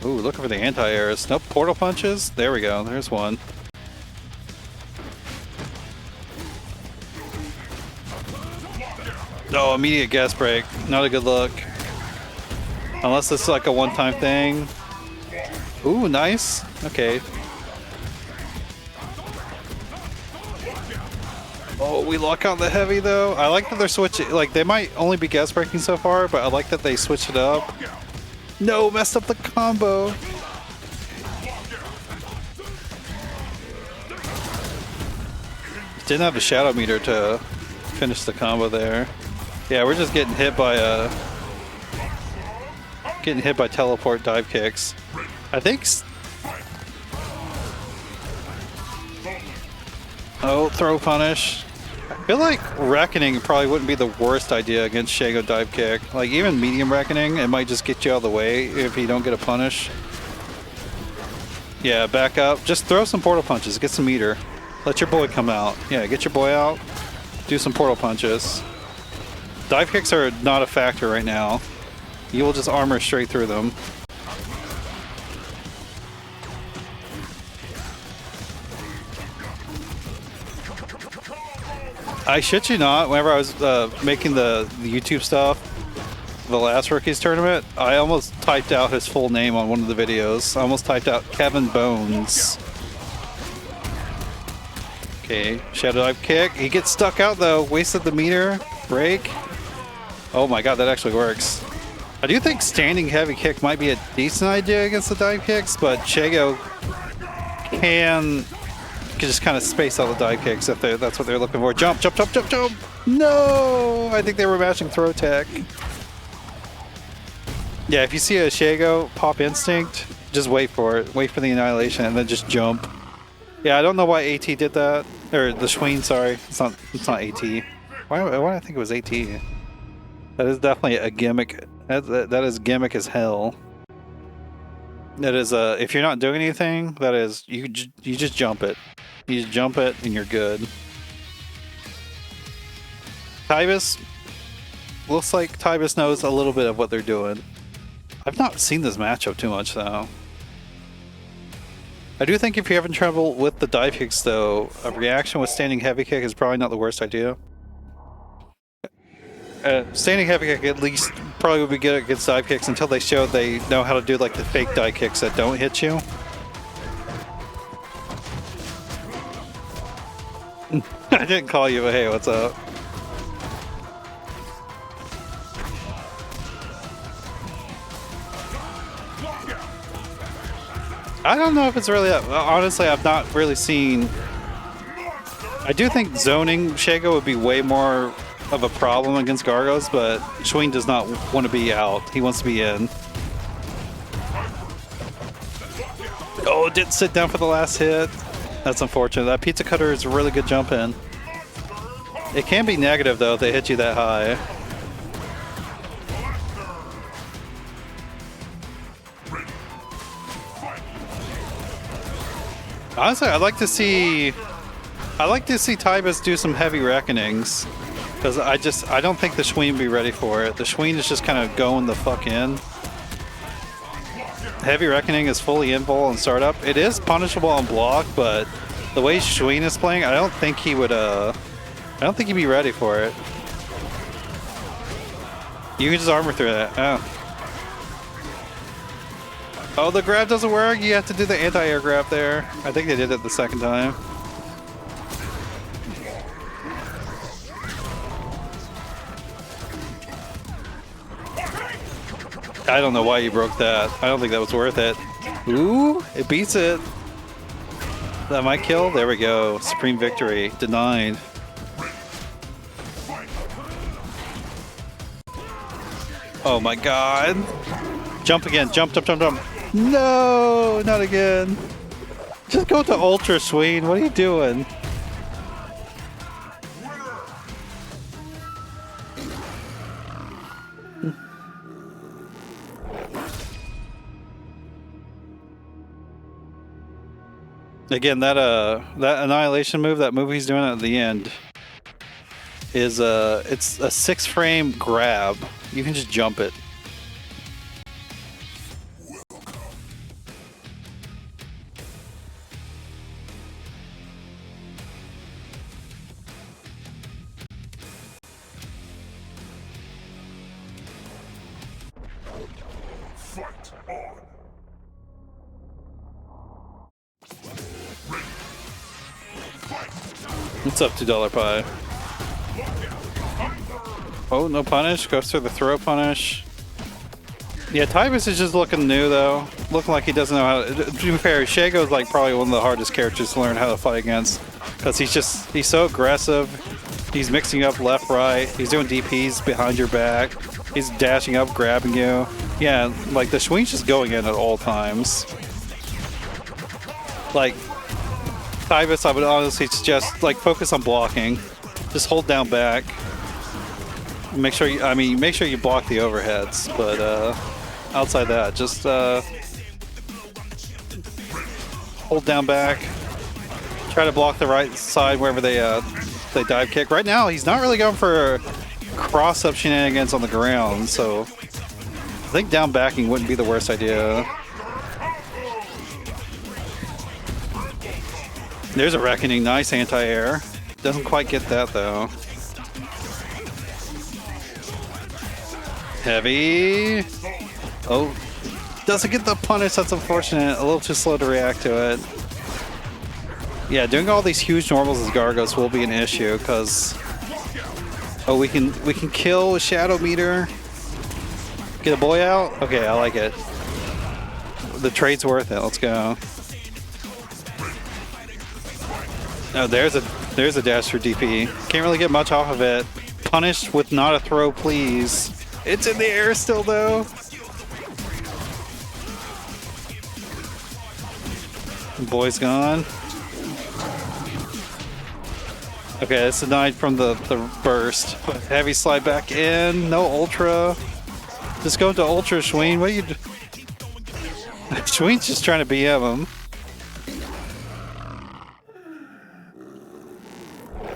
Ooh, looking for the anti-airs. Nope, portal punches. There we go. There's one. Oh, immediate gas break. Not a good look. Unless it's like a one-time thing. Ooh, nice. Okay. Oh, we lock out the heavy though. I like that they're switching. Like, they might only be gas breaking so far, but I like that they switched it up. No, messed up the combo. Didn't have the shadow meter to finish the combo there. Yeah, we're just getting hit by teleport dive kicks. I think. Oh, throw punish. I feel like Reckoning probably wouldn't be the worst idea against Shago dive kick. Like, even medium Reckoning, it might just get you out of the way if you don't get a punish. Yeah, back up. Just throw some portal punches. Get some meter. Let your boy come out. Yeah, get your boy out. Do some portal punches. Dive kicks are not a factor right now. You will just armor straight through them. I shit you not, whenever I was making the YouTube stuff, the last Rookies tournament, I almost typed out his full name on one of the videos. I almost typed out Kevin Bones. Okay, Shadow Dive kick. He gets stuck out though. Wasted the meter. Break. Oh my god, that actually works. I do think standing heavy kick might be a decent idea against the dive kicks, but Shago can just kind of space out the dive kicks if that's what they're looking for. Jump, jump, jump, jump, jump! No! I think they were matching throw tech. Yeah, if you see a Shago pop instinct, just wait for it. Wait for the annihilation and then just jump. Yeah, I don't know why AyTee did that. Or the Schween, sorry. It's not AyTee. Why do I think it was AyTee? That is definitely a gimmick. That is gimmick as hell. That is if you're not doing anything, that is you just jump it. You just jump it and you're good. Tybis, looks like Tybis knows a little bit of what they're doing. I've not seen this matchup too much though. I do think if you're having trouble with the dive kicks though, a reaction with standing heavy kick is probably not the worst idea. Standing heavy kick at least probably would be good against dive kicks until they show they know how to do like the fake dive kicks that don't hit you. I didn't call you, but hey, what's up? I don't know if it's really that. Honestly, I've not really seen. I do think zoning Shago would be way more of a problem against Gargos, but Schween does not want to be out. He wants to be in. Oh, didn't sit down for the last hit. That's unfortunate. That pizza cutter is a really good jump in. It can be negative though if they hit you that high. Honestly, I'd like to see Tybis do some heavy reckonings. Because I don't think the Schween would be ready for it. The Schween is just kind of going the fuck in. Heavy Reckoning is fully invul and startup. It is punishable on block, but the way Schween is playing, I don't think he would, I don't think he'd be ready for it. You can just armor through that. Oh. Oh, the grab doesn't work. You have to do the anti-air grab there. I think they did it the second time. I don't know why you broke that. I don't think that was worth it. Ooh, it beats it. That might kill. There we go. Supreme victory. Denied. Oh my god. Jump again. Jump, jump, jump, jump. No, not again. Just go to Ultra, Schween. What are you doing? Again, that annihilation move, that move he's doing at the end, is it's a 6-frame grab. You can just jump it. What's up, $2 pie? Oh, no punish. Goes through the throw punish. Yeah, Tybis is just looking new, though. Looking like he doesn't know how to... To be fair, Shago is like probably one of the hardest characters to learn how to fight against. Because he's so aggressive. He's mixing up left, right. He's doing DPs behind your back. He's dashing up, grabbing you. Yeah, like the Schween's just going in at all times. Like... Tybis, I would honestly suggest like focus on blocking. Just hold down back. Make sure you, make sure you block the overheads, but outside that, just hold down back. Try to block the right side wherever they they dive kick. Right now, he's not really going for cross-up shenanigans on the ground, so I think down backing wouldn't be the worst idea. There's a Reckoning. Nice anti-air. Doesn't quite get that, though. Heavy. Oh. Doesn't get the punish. That's unfortunate. A little too slow to react to it. Yeah, doing all these huge normals as Gargos will be an issue, because... Oh, we can kill Shadow Meter. Get a boy out? Okay, I like it. The trade's worth it. Let's go. Oh, there's a dash for DP. Can't really get much off of it. Punished with not a throw, please. It's in the air still, though. Boy's gone. Okay, it's denied from the burst. But heavy slide back in. No ultra. Just go to ultra, Schween. What are you doing? Schween's just trying to BM him.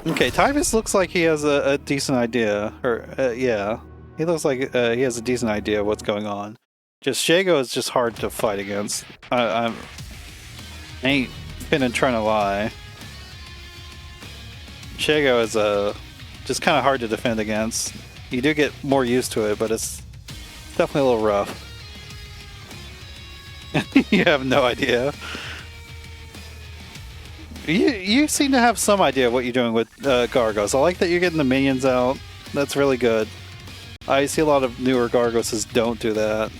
Okay, Tybis looks like he has a decent idea. Or, yeah. He looks like he has a decent idea of what's going on. Just Shago is just hard to fight against. I ain't been trying to lie. Shago is just kind of hard to defend against. You do get more used to it, but it's definitely a little rough. You have no idea. You seem to have some idea of what you're doing with Gargos. I like that you're getting the minions out. That's really good. I see a lot of newer Gargoses don't do that.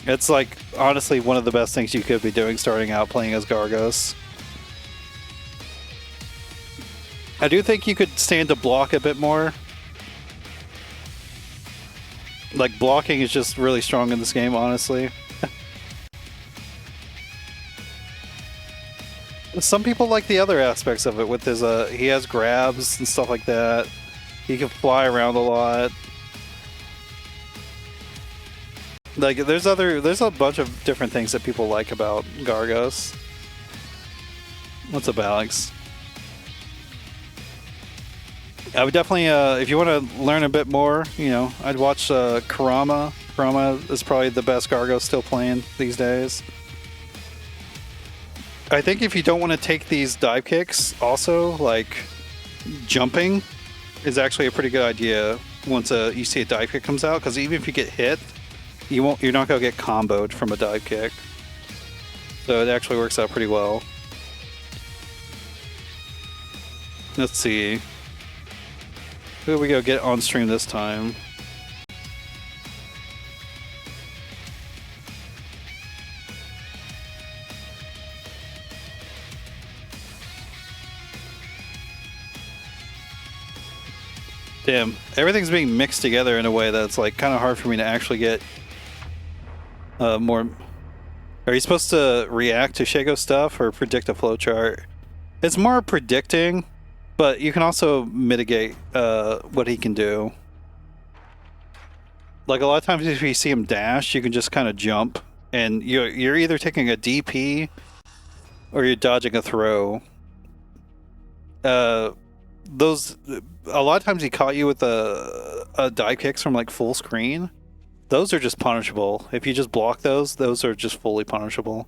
It's like, honestly, one of the best things you could be doing starting out playing as Gargos. I do think you could stand to block a bit more. Like, blocking is just really strong in this game, honestly. Some people like the other aspects of it with his, he has grabs and stuff like that. He can fly around a lot. Like, there's a bunch of different things that people like about Gargos. What's up, Alex? I would definitely, if you want to learn a bit more, you know, I'd watch Kurama. Kurama is probably the best Gargos still playing these days. I think if you don't want to take these dive kicks, also, like, jumping is actually a pretty good idea once you see a dive kick comes out, because even if you get hit, you're not going to get comboed from a dive kick. So it actually works out pretty well. Let's see. Who do we go get on stream this time? Damn, everything's being mixed together in a way that's like kind of hard for me to actually get more. Are you supposed to react to Shago stuff or predict a flowchart? It's more predicting, but you can also mitigate what he can do. Like a lot of times if you see him dash, you can just kind of jump, and you're either taking a DP or you're dodging a throw. A lot of times he caught you with a dive kicks from like full screen. Those are just punishable. If you just block those are just fully punishable.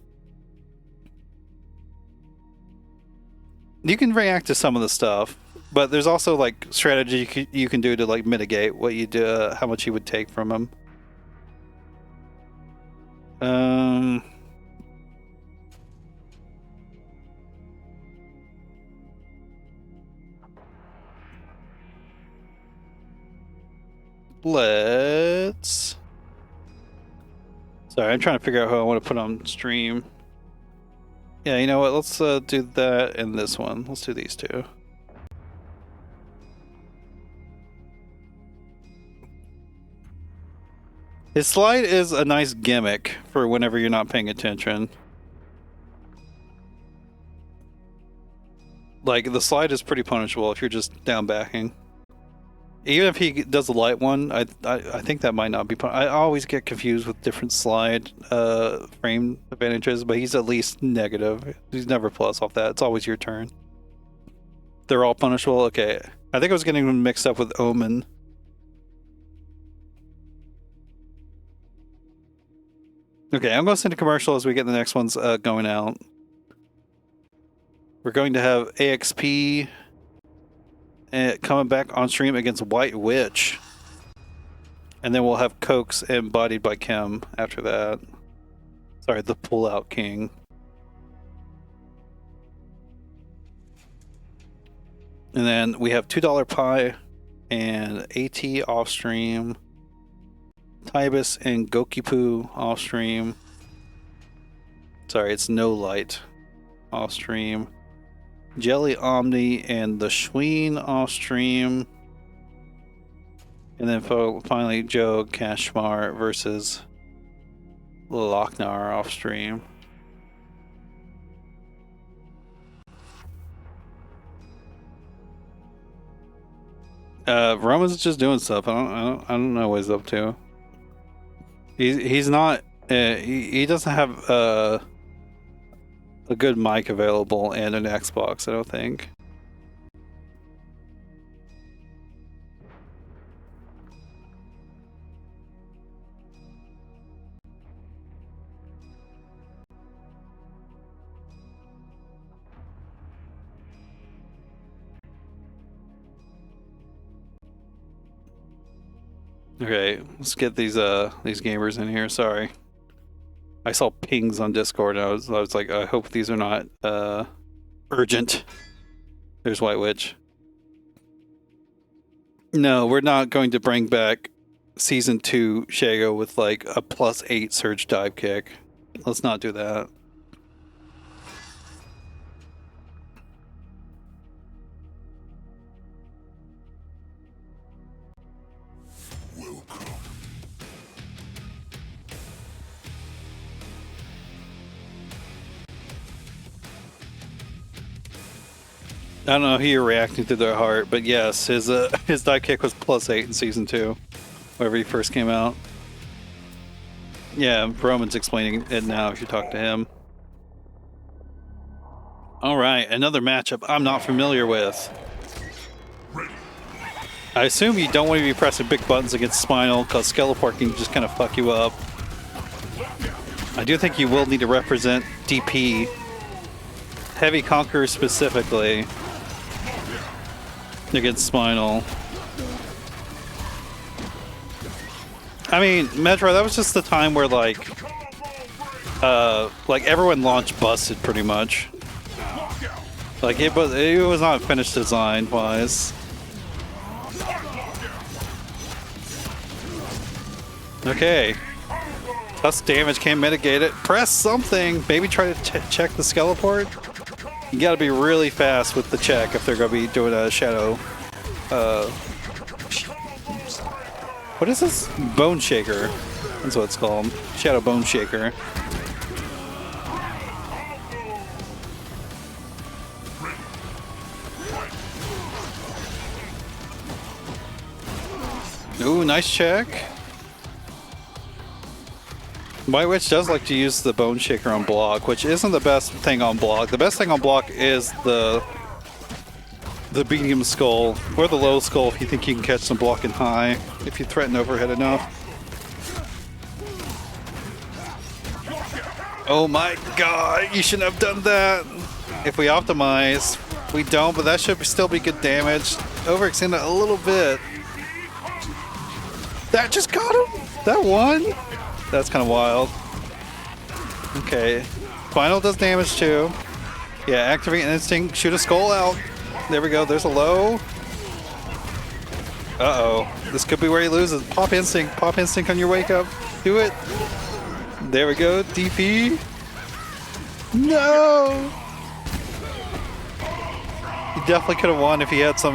You can react to some of the stuff, but there's also like strategy you can do to like mitigate what you do, how much you would take from him. Let's... Sorry, I'm trying to figure out who I want to put on stream. Yeah, you know what? Let's do that and this one. Let's do these two. His slide is a nice gimmick for whenever you're not paying attention. Like, the slide is pretty punishable if you're just down backing. Even if he does the light one, I think that might not be... I always get confused with different slide frame advantages, but he's at least negative. He's never plus off that. It's always your turn. They're all punishable? Okay. I think I was getting them mixed up with Omen. Okay, I'm going to send a commercial as we get the next ones going out. We're going to have AXP coming back on stream against White Witch. And then we'll have Cokes and Bodiedbykim after that. Sorry, the Pullout King. And then we have $2 Pie and AyTee off stream. Tybis and Goukipoo off stream. Sorry, it's No Light off stream. JellyOmni and the Schween off stream. And then finally JellyOmni versus Loc-Nar off stream. Roman's just doing stuff. I don't know what he's up to. He's not. He doesn't have a good mic available and an Xbox, I don't think. Okay, let's get these gamers in here. Sorry, I saw pings on Discord. And I was like, I hope these are not urgent. There's White Witch. No, we're not going to bring back Season 2 Shago with like a +8 surge dive kick. Let's not do that. I don't know who you're reacting to their heart, but yes, his dive kick was +8 in Season 2, whenever he first came out. Yeah, Roman's explaining it now if you talk to him. Alright, another matchup I'm not familiar with. I assume you don't want to be pressing big buttons against Spinal, because Skeleport can just kind of fuck you up. I do think you will need to represent DP. Heavy Conqueror specifically. Against Spinal. I mean, Metro, that was just the time where like everyone launched busted pretty much. Like it was not finished design wise. Okay. Plus damage can't mitigate it. Press something. Maybe try to check the Skeleport. You gotta be really fast with the check if they're gonna be doing a shadow. What is this? Bone Shaker. That's what it's called. Shadow Bone Shaker. Ooh, nice check. White Witch does like to use the Bone Shaker on block, which isn't the best thing on block. The best thing on block is the medium skull, or the low skull if you think you can catch some blocking high, if you threaten overhead enough. Oh my god, you shouldn't have done that! If we optimize, we don't, but that should still be good damage. Overextend it a little bit. That just got him? That won? That's kind of wild. Okay. Final does damage too. Yeah, activate instinct, shoot a skull out. There we go, there's a low. Uh-oh. This could be where he loses. Pop instinct on your wake up. Do it. There we go, DP. No! He definitely could have won if he had some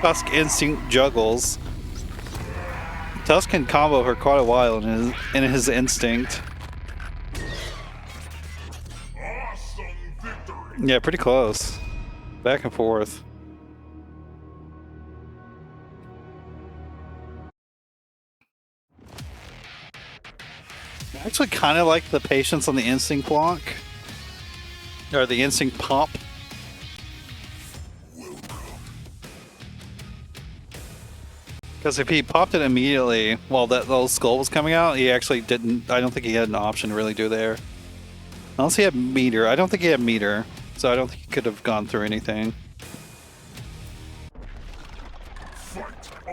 Tusk instinct juggles. Tusk can combo for quite a while in his instinct. Yeah, pretty close. Back and forth. I actually kind of like the patience on the instinct block. Or the instinct pop. Because if he popped it immediately while that little skull was coming out, he actually didn't. I don't think he had an option to really do there. Unless he had meter. I don't think he had meter. So I don't think he could have gone through anything.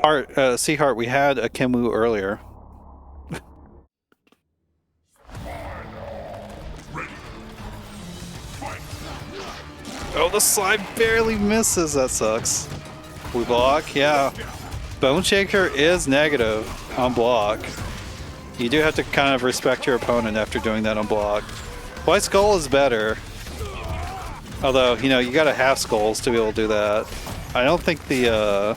Heart, Seaheart, we had a Kimu earlier. Oh, the slide barely misses. That sucks. We block, yeah. Bone Shaker is negative on block. You do have to kind of respect your opponent after doing that on block. White Skull is better. Although, you know, you gotta have skulls to be able to do that. I don't think the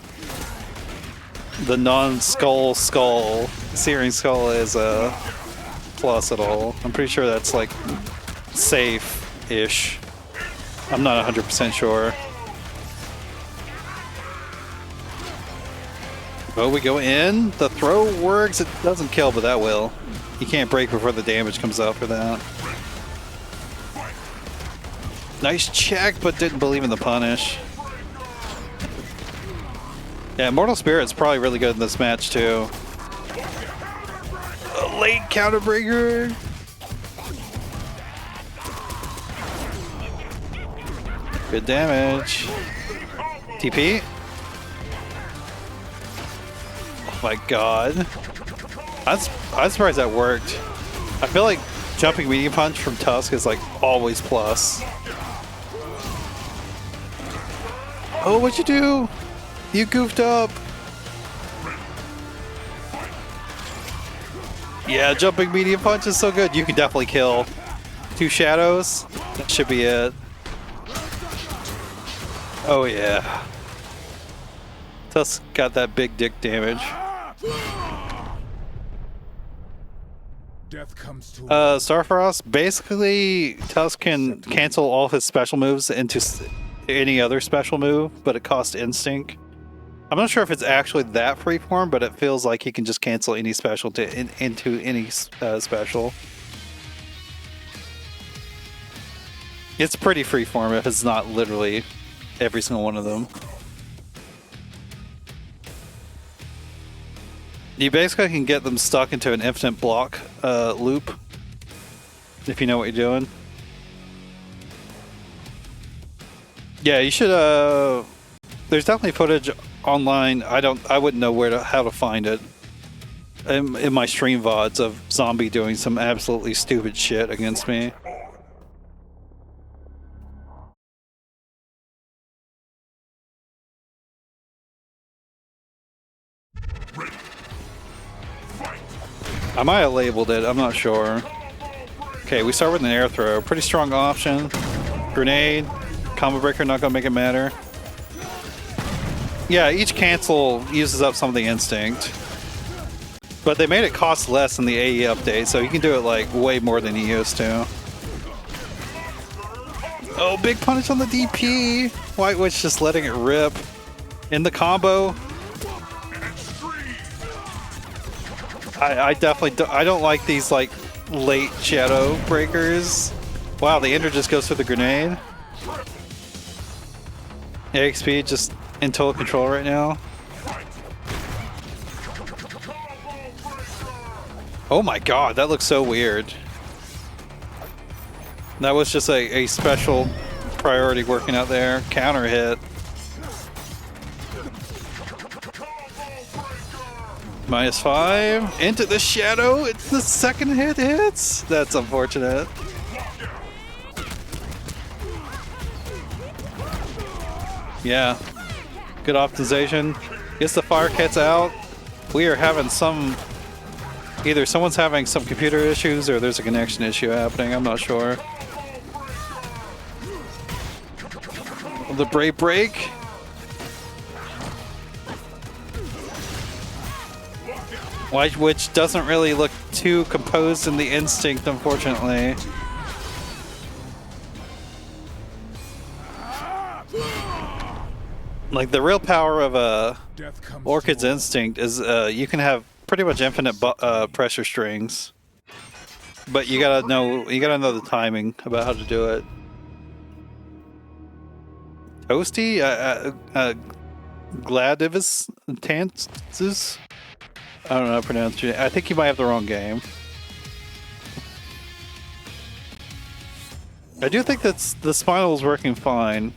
non-skull skull, Searing Skull is a plus at all. I'm pretty sure that's like safe-ish. I'm not 100% sure. Oh, we go in. The throw works. It doesn't kill, but that will. You can't break before the damage comes out for that. Nice check, but didn't believe in the punish. Yeah, Mortal Spirit's probably really good in this match, too. A late counter breaker. Good damage. TP. Oh my god. I'm surprised that worked. I feel like jumping medium punch from Tusk is like always plus. Oh, what'd you do? You goofed up. Yeah, jumping medium punch is so good. You can definitely kill 2 shadows. That should be it. Oh yeah. Tusk got that big dick damage. Death comes to Starfrost, basically Tusk can cancel all his special moves into any other special move, but it costs instinct. I'm not sure if it's actually that freeform, but it feels like he can just cancel any special into any special. It's pretty freeform if it's not literally every single one of them. You basically can get them stuck into an infinite block loop if you know what you're doing. Yeah, you should. There's definitely footage online. I wouldn't know how to find it. In my stream VODs of Zombie doing some absolutely stupid shit against me. I might have labeled it, I'm not sure. Okay, we start with an air throw. Pretty strong option. Grenade. Combo breaker, not gonna make it matter. Yeah, each cancel uses up some of the instinct. But they made it cost less in the AE update, so you can do it like way more than you used to. Oh, big punish on the DP! White Witch just letting it rip. In the combo. I definitely I don't like these like late shadow breakers. Wow, the Ender just goes for the grenade. AXP just in total control right now. Oh my god, that looks so weird. That was just a special priority working out there. Counter hit. -5 into the shadow. It's the second hit hits. That's unfortunate. Yeah, good optimization. Gets the fire kits out. We are having some. Either someone's having some computer issues or there's a connection issue happening. I'm not sure. The Brave Break. White Witch doesn't really look too composed in the instinct, unfortunately. Like, the real power of Orchid's instinct is you can have pretty much infinite pressure strings. But you gotta know the timing about how to do it. Toasty? Gladivis Tantus. I don't know how to pronounce your name. I think you might have the wrong game. I do think that's the spinal is working fine.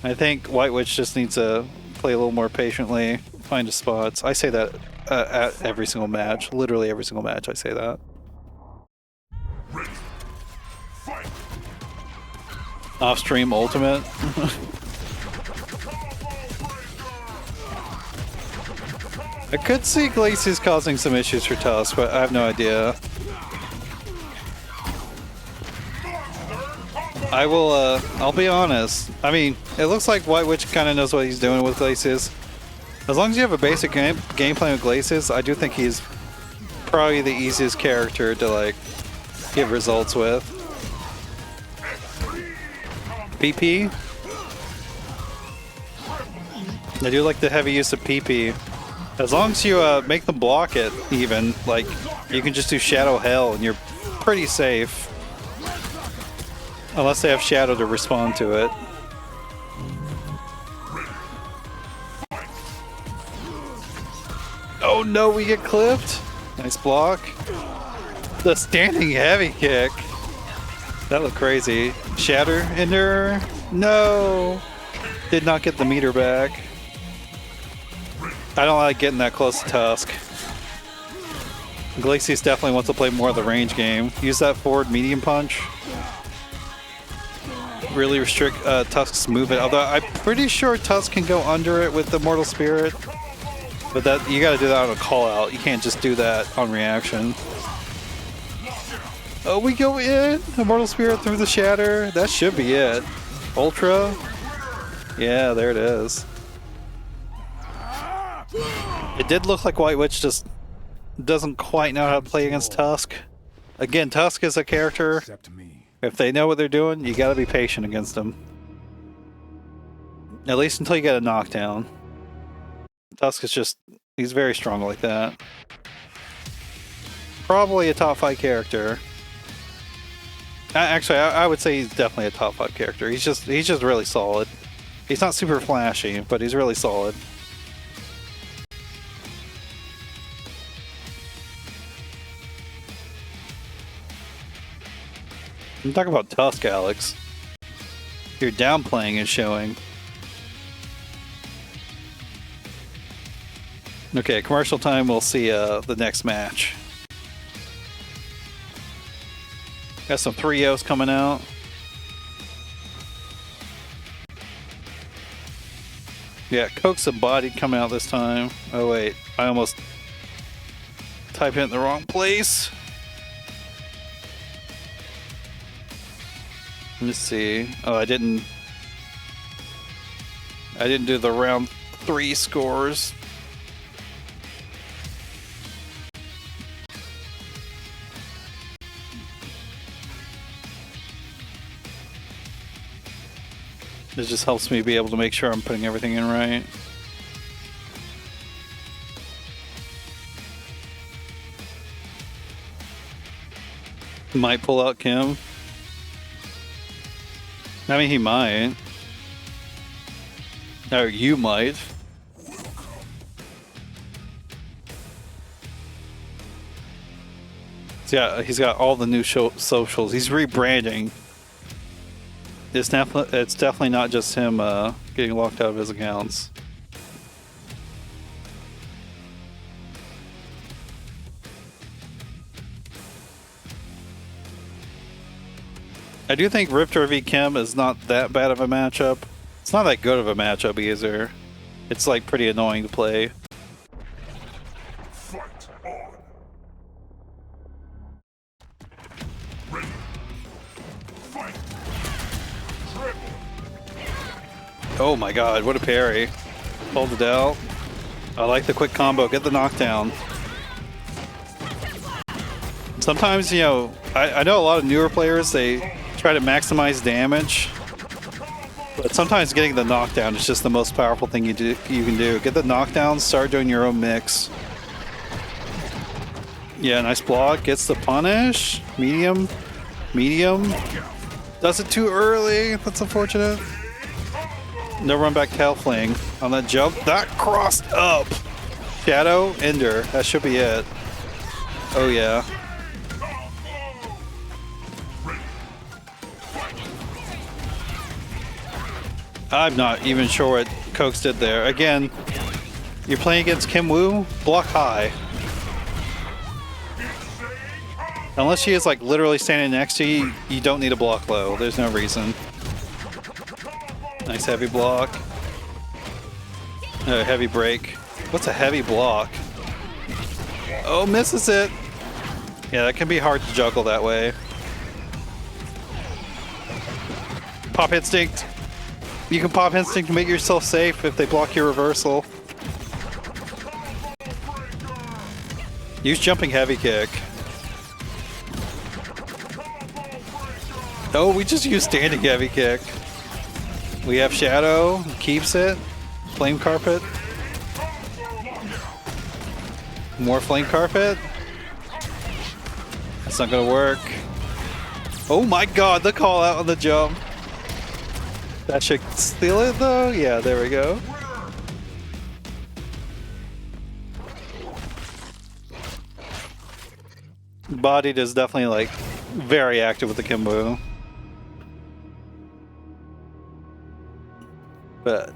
I think White Witch just needs to play a little more patiently, find his spots. I say that at every single match. Literally every single match I say that. Off-stream ultimate. I could see Glacius causing some issues for Tusk, but I have no idea. I'll be honest. I mean, it looks like White Witch kind of knows what he's doing with Glacius. As long as you have a basic game plan with Glacius, I do think he's probably the easiest character to, like, get results with. PP. I do like the heavy use of PP. As long as you make them block it, even, like, you can just do Shadow Hell and you're pretty safe. Unless they have Shadow to respond to it. Oh no, we get clipped. Nice block. The standing heavy kick. That looked crazy. Shatter Ender. No. Did not get the meter back. I don't like getting that close to Tusk. Glacius definitely wants to play more of the range game. Use that forward medium punch. Really restrict Tusk's movement. Although I'm pretty sure Tusk can go under it with the Mortal Spirit. But that you gotta do that on a call out. You can't just do that on reaction. Oh, we go in! Immortal Spirit through the Shatter. That should be it. Ultra? Yeah, there it is. It did look like White Witch just doesn't quite know how to play against Tusk. Again, Tusk is a character. If they know what they're doing, you gotta be patient against them. At least until you get a knockdown. Tusk is just, he's very strong like that. Probably a top 5 character. Actually, I would say he's definitely a top 5 character. He's just really solid. He's not super flashy, but he's really solid. I'm talking about Tusk, Alex. Your downplaying is showing. Okay, commercial time, we'll see the next match. Got some 3-0s coming out. Yeah, Coke's a body coming out this time. Oh wait, I almost typed it in the wrong place. Let me see. Oh, I didn't do the round 3 scores. It just helps me be able to make sure I'm putting everything in right. Might pull out Kim. I mean, he might. Or you might. So yeah, he's got all the new socials. He's rebranding. It's definitely not just him getting locked out of his accounts. I do think Riptor v Kim is not that bad of a matchup. It's not that good of a matchup either. It's like pretty annoying to play. Oh my god, what a parry. Hold it out. I like the quick combo. Get the knockdown. Sometimes, you know, I know a lot of newer players, they try to maximize damage. But sometimes getting the knockdown is just the most powerful thing you can do. Get the knockdown, start doing your own mix. Yeah, nice block. Gets the punish. Medium. Medium. Does it too early. That's unfortunate. No run back tail fling on that jump. That crossed up. Shadow, Ender. That should be it. Oh yeah. I'm not even sure what Cokes did there. Again, you're playing against Kim Woo, block high. Unless she is like literally standing next to you, you don't need to block low. There's no reason. Nice heavy block. Heavy break. What's a heavy block? Oh, misses it. Yeah, that can be hard to juggle that way. Pop Instinct. You can Pop Instinct to make yourself safe if they block your reversal. Use Jumping Heavy Kick. Oh, we just used Standing Heavy Kick. We have Shadow, keeps it. Flame Carpet. More Flame Carpet. That's not gonna work. Oh my god, the call out on the jump. That should steal it though? Yeah, there we go. Bodied is definitely like very active with the Kimbo. But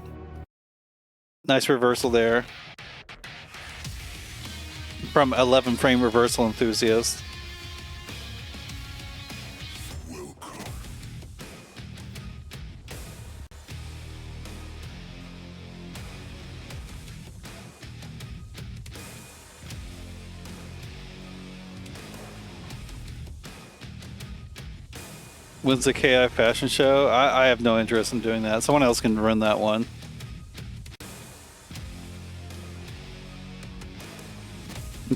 nice reversal there from 11 frame reversal enthusiast. When's the KI fashion show? I have no interest in doing that. Someone else can run that one.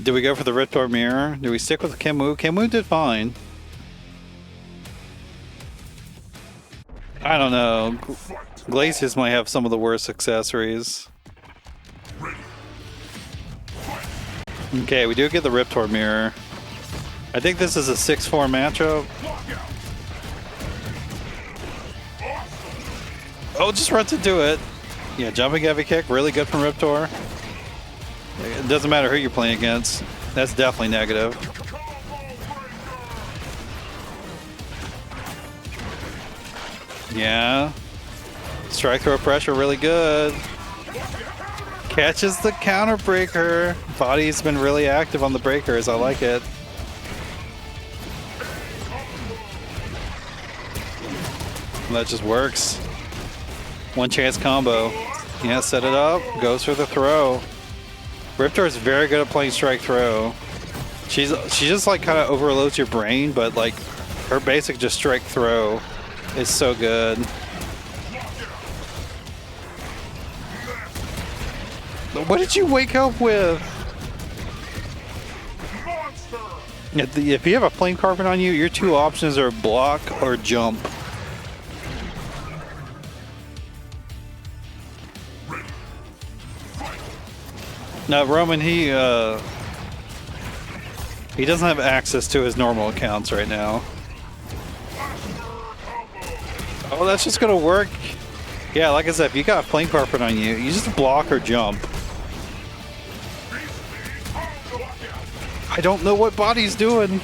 Do we go for the Riptor Mirror? Do we stick with the Kimwoo? Kimwoo did fine. I don't know. Glacius might have some of the worst accessories. Okay, we do get the Riptor Mirror. I think this is a 6-4 matchup. Oh, just runs into it. Yeah, Jumping Heavy Kick, really good from Riptor. It doesn't matter who you're playing against. That's definitely negative. Yeah. Strike throw pressure, really good. Catches the counter breaker. Body's been really active on the breakers. I like it. That just works. One chance combo. Yeah, set it up. Goes for the throw. Riptor is very good at playing strike throw. She just like kind of overloads your brain, but like her basic just strike throw is so good. What did you wake up with? If you have a flame carpet on you, your two options are block or jump. Now Roman, he doesn't have access to his normal accounts right now. Oh, that's just gonna work. Yeah, like I said, if you got a flame carpet on you, you just block or jump. I don't know what Body's doing.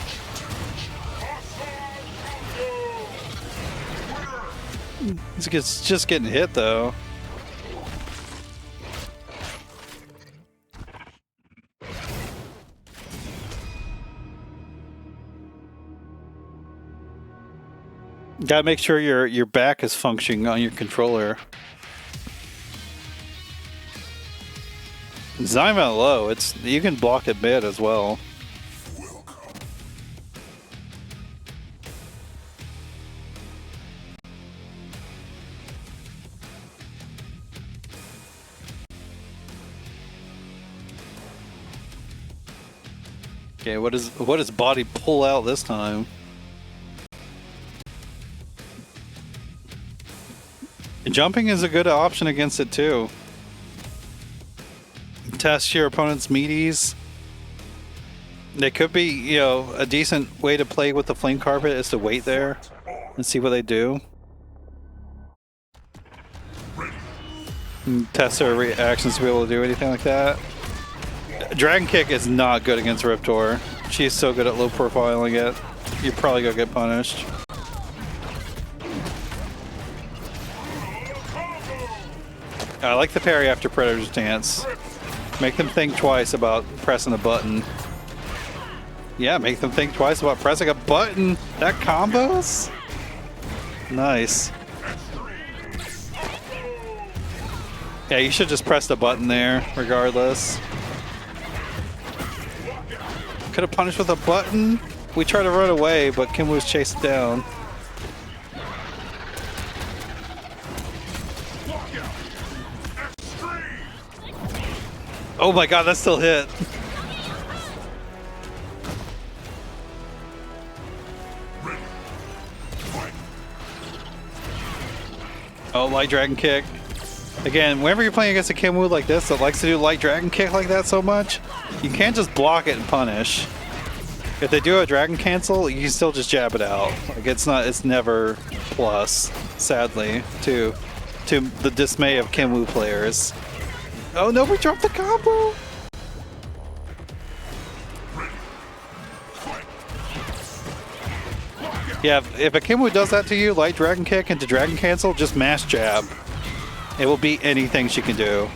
It's just getting hit though. Gotta make sure your back is functioning on your controller. It's not even low. You can block it mid as well. Okay, what does Body pull out this time? Jumping is a good option against it too. Test your opponent's meaties. They could be, you know, a decent way to play with the flame carpet is to wait there and see what they do. Test her reactions to be able to do anything like that. Dragon Kick is not good against Riptor. She's so good at low profiling it. You're probably gonna get punished. I like the parry after Predator's Dance. Make them think twice about pressing a button. Yeah, make them think twice about pressing a button. That combos? Nice. Yeah, you should just press the button there, regardless. Could have punished with a button. We tried to run away, but Kim was chased down. Oh my god, that still hit. Oh, light dragon kick. Again, whenever you're playing against a Kimwoo like this that likes to do light dragon kick like that so much, you can't just block it and punish. If they do a dragon cancel, you can still just jab it out. Like it's never plus, sadly, to the dismay of Kimwoo players. Oh no, we dropped the combo! Yeah, if a Kimwoo does that to you, light dragon kick into dragon cancel, just mash jab. It will beat anything she can do.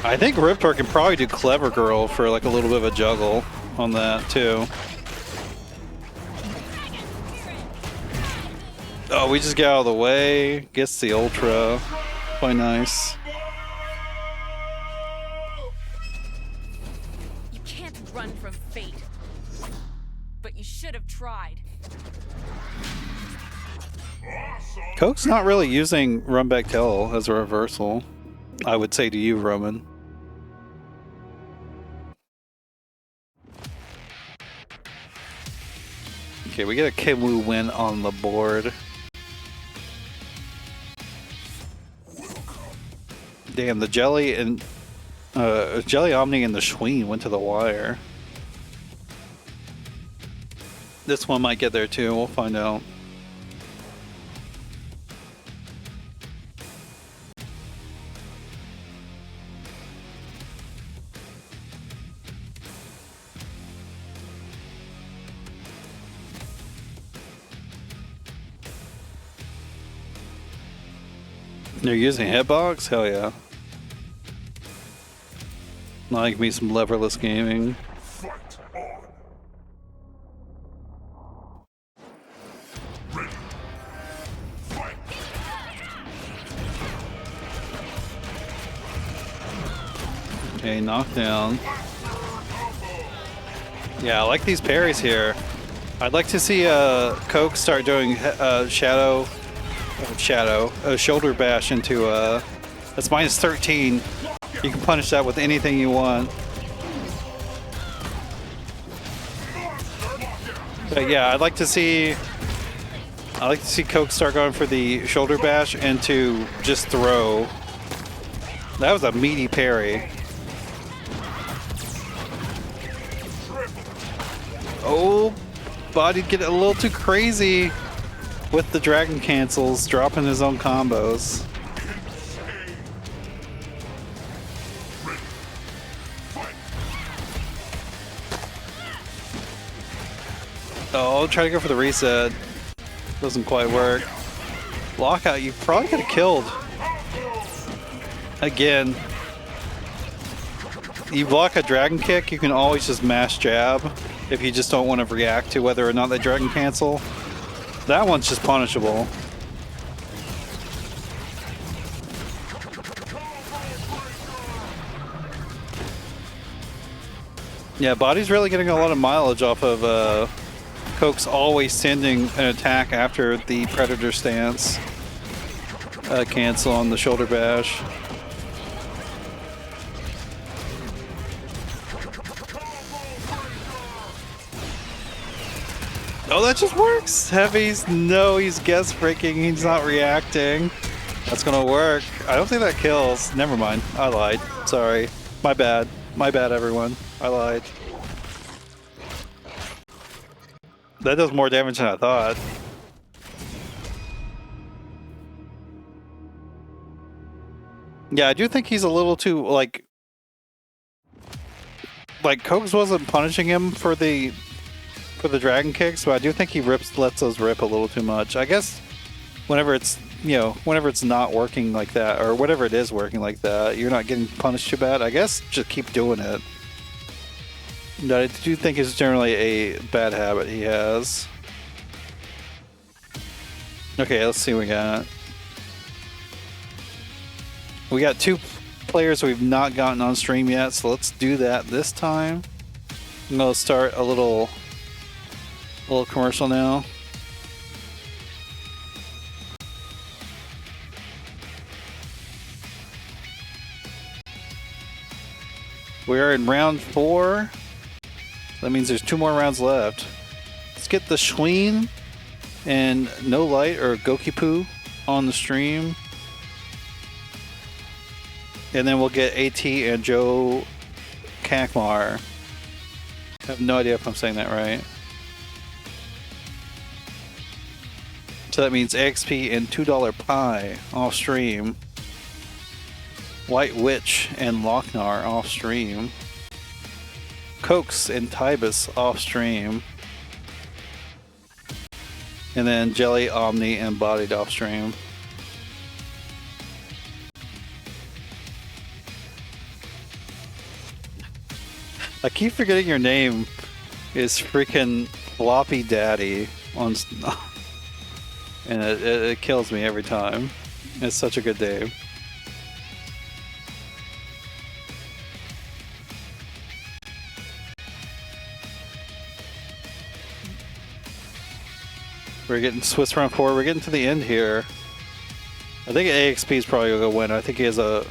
I think Riptor can probably do Clever Girl for like a little bit of a juggle on that too. Oh, we just get out of the way. Gets the Ultra. Quite nice. You can't run from fate. But you should have tried. Coke's not really using Run Back Tail as a reversal, I would say to you, Roman. Okay, we get a Kimwoo win on the board. Damn, the Jelly and JellyOmni and the Schween went to the wire. This one might get there too, we'll find out. They're using hitbox? Hell yeah. Like me some leverless gaming. Okay, knockdown. Yeah, I like these parries here. I'd like to see Coke start doing shoulder bash into that's minus 13. You can punish that with anything you want. But yeah, I'd like to see Coke start going for the shoulder bash and to just throw. That was a meaty parry. Oh, Bodied get a little too crazy with the dragon cancels, dropping his own combos. Oh, try to go for the reset. Doesn't quite work. Lockout, you probably could have killed. Again. You block a dragon kick, you can always just mash jab if you just don't want to react to whether or not they dragon cancel. That one's just punishable. Yeah, Body's really getting a lot of mileage off of Coke's always sending an attack after the Predator stance. Cancel on the shoulder bash. Oh, that just works! Heavies, no, he's guess breaking, he's not reacting. That's gonna work. I don't think that kills. Never mind, I lied. Sorry. My bad. My bad, everyone. I lied. That does more damage than I thought. Yeah, I do think he's a little too, like Kogs wasn't punishing him for the dragon kicks, but I do think he lets those rip a little too much. I guess whenever it's, you know, whenever it's not working like that, or whatever it is working like that, you're not getting punished too bad. I guess just keep doing it. But I do think it's generally a bad habit he has. Okay, let's see what we got. We got 2 players we've not gotten on stream yet, so let's do that this time. I'm gonna start a little commercial now. We are in round 4. That means there's 2 more rounds left. Let's get the Schween and No Light or Goukipoo on the stream. And then we'll get AyTee and JellyOmni. I have no idea if I'm saying that right. So that means AXP and $2 Pie off stream. White Witch and Loc-Nar off stream. Cokes and Tybis off stream. And then JellyOmni and Bodied off stream. I keep forgetting your name is freaking Floppy Daddy on, and it kills me every time. It's such a good name. We're getting Swiss round 4. We're getting to the end here. I think AXP is probably gonna win. I think he has no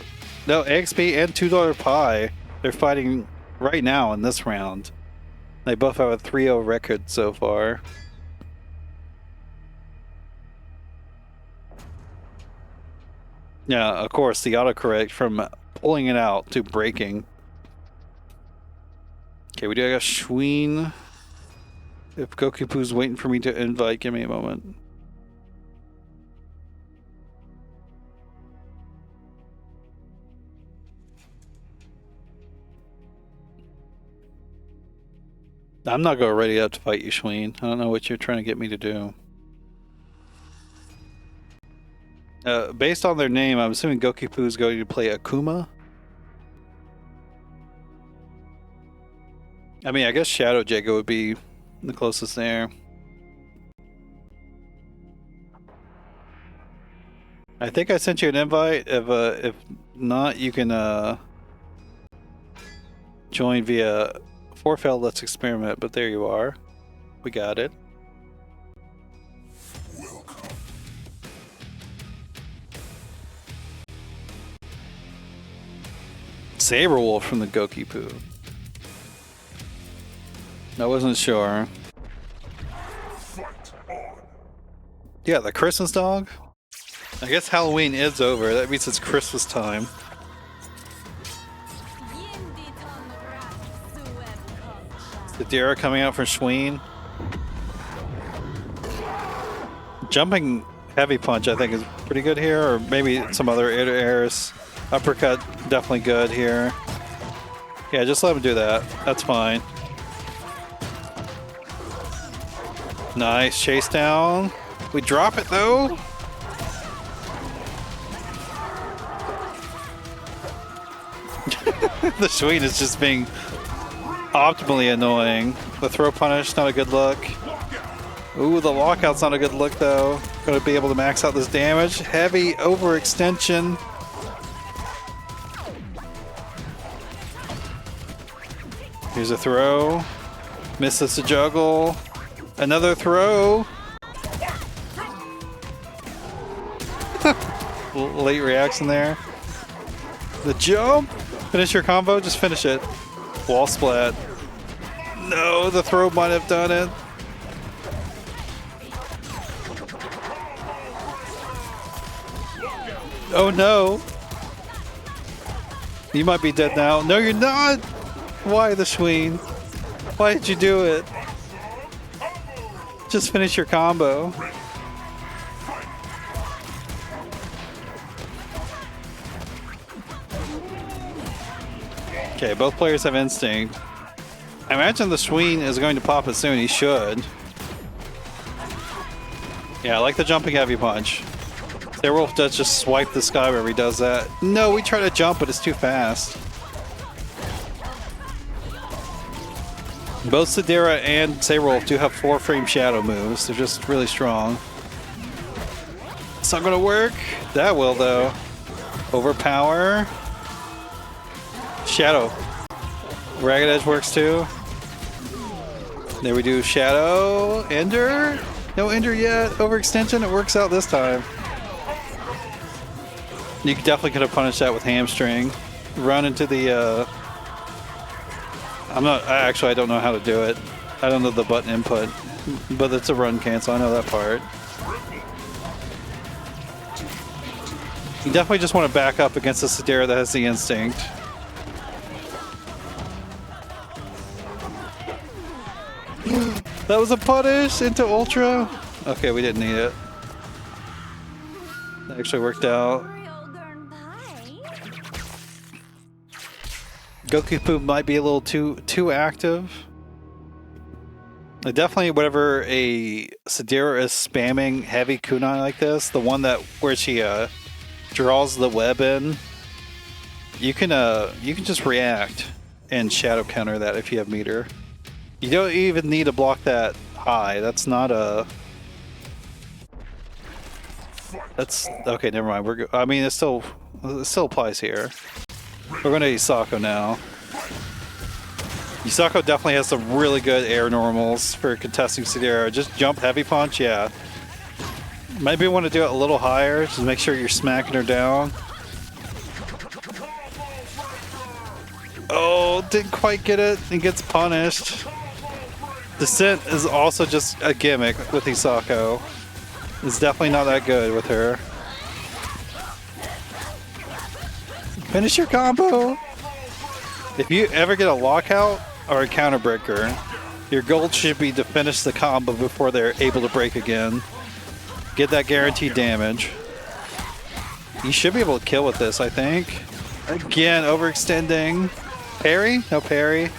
AXP and $2 Pie. They're fighting right now in this round. They both have a 3-0 record so far. Yeah, of course, the autocorrect from pulling it out to breaking. Okay, we do got Schween. If Goukipoo's waiting for me to invite, give me a moment. I'm not going ready up to fight you, Schween. I don't know what you're trying to get me to do. Based on their name, I'm assuming Goukipoo is going to play Akuma. I mean, I guess Shadow Jago would be the closest there. I think I sent you an invite. If not, you can join via Forfell. Let's experiment. But there you are. We got it. Saberwolf from the Goukipoo. I wasn't sure. Yeah, the Christmas dog? I guess Halloween is over. That means it's Christmas time. The Dara coming out from Schween. Jumping heavy punch, I think, is pretty good here, or maybe some other airs. Uppercut, definitely good here. Yeah, just let him do that. That's fine. Nice chase down. We drop it though. The Schween is just being optimally annoying. The throw punish, not a good look. Ooh, the lockout's not a good look though. Gonna be able to max out this damage. Heavy overextension. Here's a throw. Misses the juggle. Another throw. Late reaction there. The jump. Finish your combo. Just finish it. Wall splat. No, the throw might have done it. Oh no. You might be dead now. No, you're not. Why the Schween? Why did you do it? Just finish your combo. Okay, both players have instinct. I imagine the Sween is going to pop it soon. He should. Yeah, I like the jumping heavy punch. Saberwolf does just swipe the sky whenever he does that. No, we try to jump, but it's too fast. Both Sidera and Saberwolf do have 4-frame shadow moves. They're just really strong. It's not gonna work. That will, though. Overpower. Shadow. Ragged Edge works too. There we do Shadow. Ender? No Ender yet. Overextension. It works out this time. You definitely could have punished that with Hamstring. Run into the... I don't know how to do it. I don't know the button input. But it's a run cancel. I know that part. You definitely just want to back up against the Sidera that has the instinct. That was a punish into Ultra. Okay, we didn't need it. That actually worked out. Goukipoo might be a little too active. Definitely, whenever a Sidera is spamming heavy kunai like this, the one where she draws the web in, you can just react and shadow counter that if you have meter. You don't even need to block that high. That's not a... That's... Okay, never mind. I mean, it still applies here. We're going to Isako now. Isako definitely has some really good air normals for contesting Sidera. Just jump heavy punch, yeah. Maybe want to do it a little higher. Just make sure you're smacking her down. Oh, didn't quite get it and gets punished. Descent is also just a gimmick with Isako. It's definitely not that good with her. Finish your combo! If you ever get a lockout or a counter breaker, your goal should be to finish the combo before they're able to break again. Get that guaranteed damage. You should be able to kill with this, I think. Again, overextending. Parry? No parry.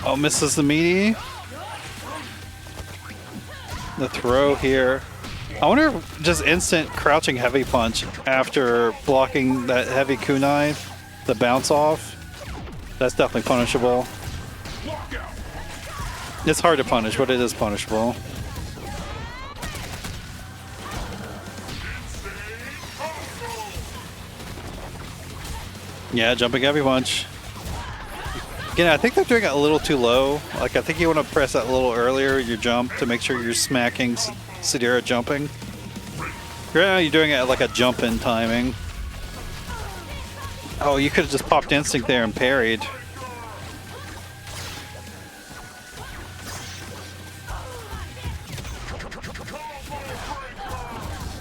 Oh, misses the meaty. The throw here. I wonder if just instant crouching heavy punch after blocking that heavy kunai, the bounce off. That's definitely punishable. It's hard to punish, but it is punishable. Yeah, jumping heavy punch. Again, I think they're doing it a little too low. Like, I think you want to press that a little earlier, your jump, to make sure you're smacking Sidera jumping. Right now, you're doing it at like a jump-in timing. Oh, you could have just popped instinct there and parried.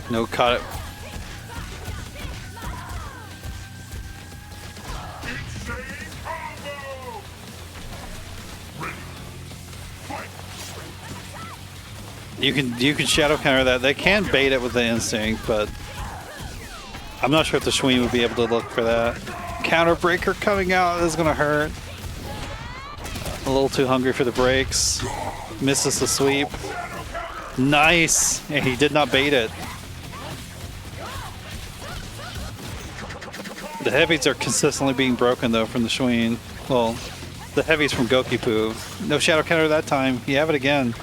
No, caught it. You can shadow counter that. They can bait it with the instinct, but I'm not sure if the Shween would be able to look for that. Counter breaker coming out is gonna hurt. A little too hungry for the breaks. Misses the sweep. Nice! And he did not bait it. The heavies are consistently being broken though from the Shween. Well, the heavies from Goukipoo. No shadow counter that time. You have it again.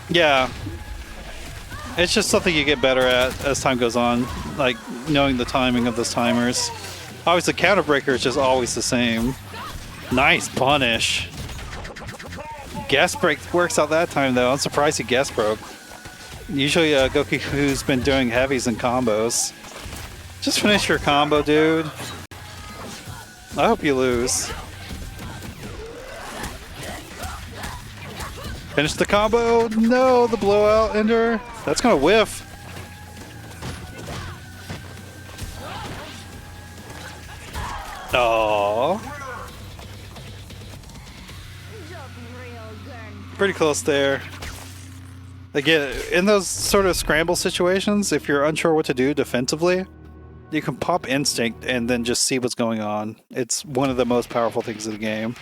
Yeah, it's just something you get better at as time goes on, like knowing the timing of those timers. Obviously, counter breaker is just always the same. Nice punish. Guest break works out that time though. I'm surprised he guest broke. Usually, Goukipoo's been doing heavies and combos. Just finish your combo, dude. I hope you lose. Finish the combo. No, the blowout ender. That's gonna whiff. Oh, pretty close there. Again, in those sort of scramble situations, if you're unsure what to do defensively, you can pop Instinct and then just see what's going on. It's one of the most powerful things in the game.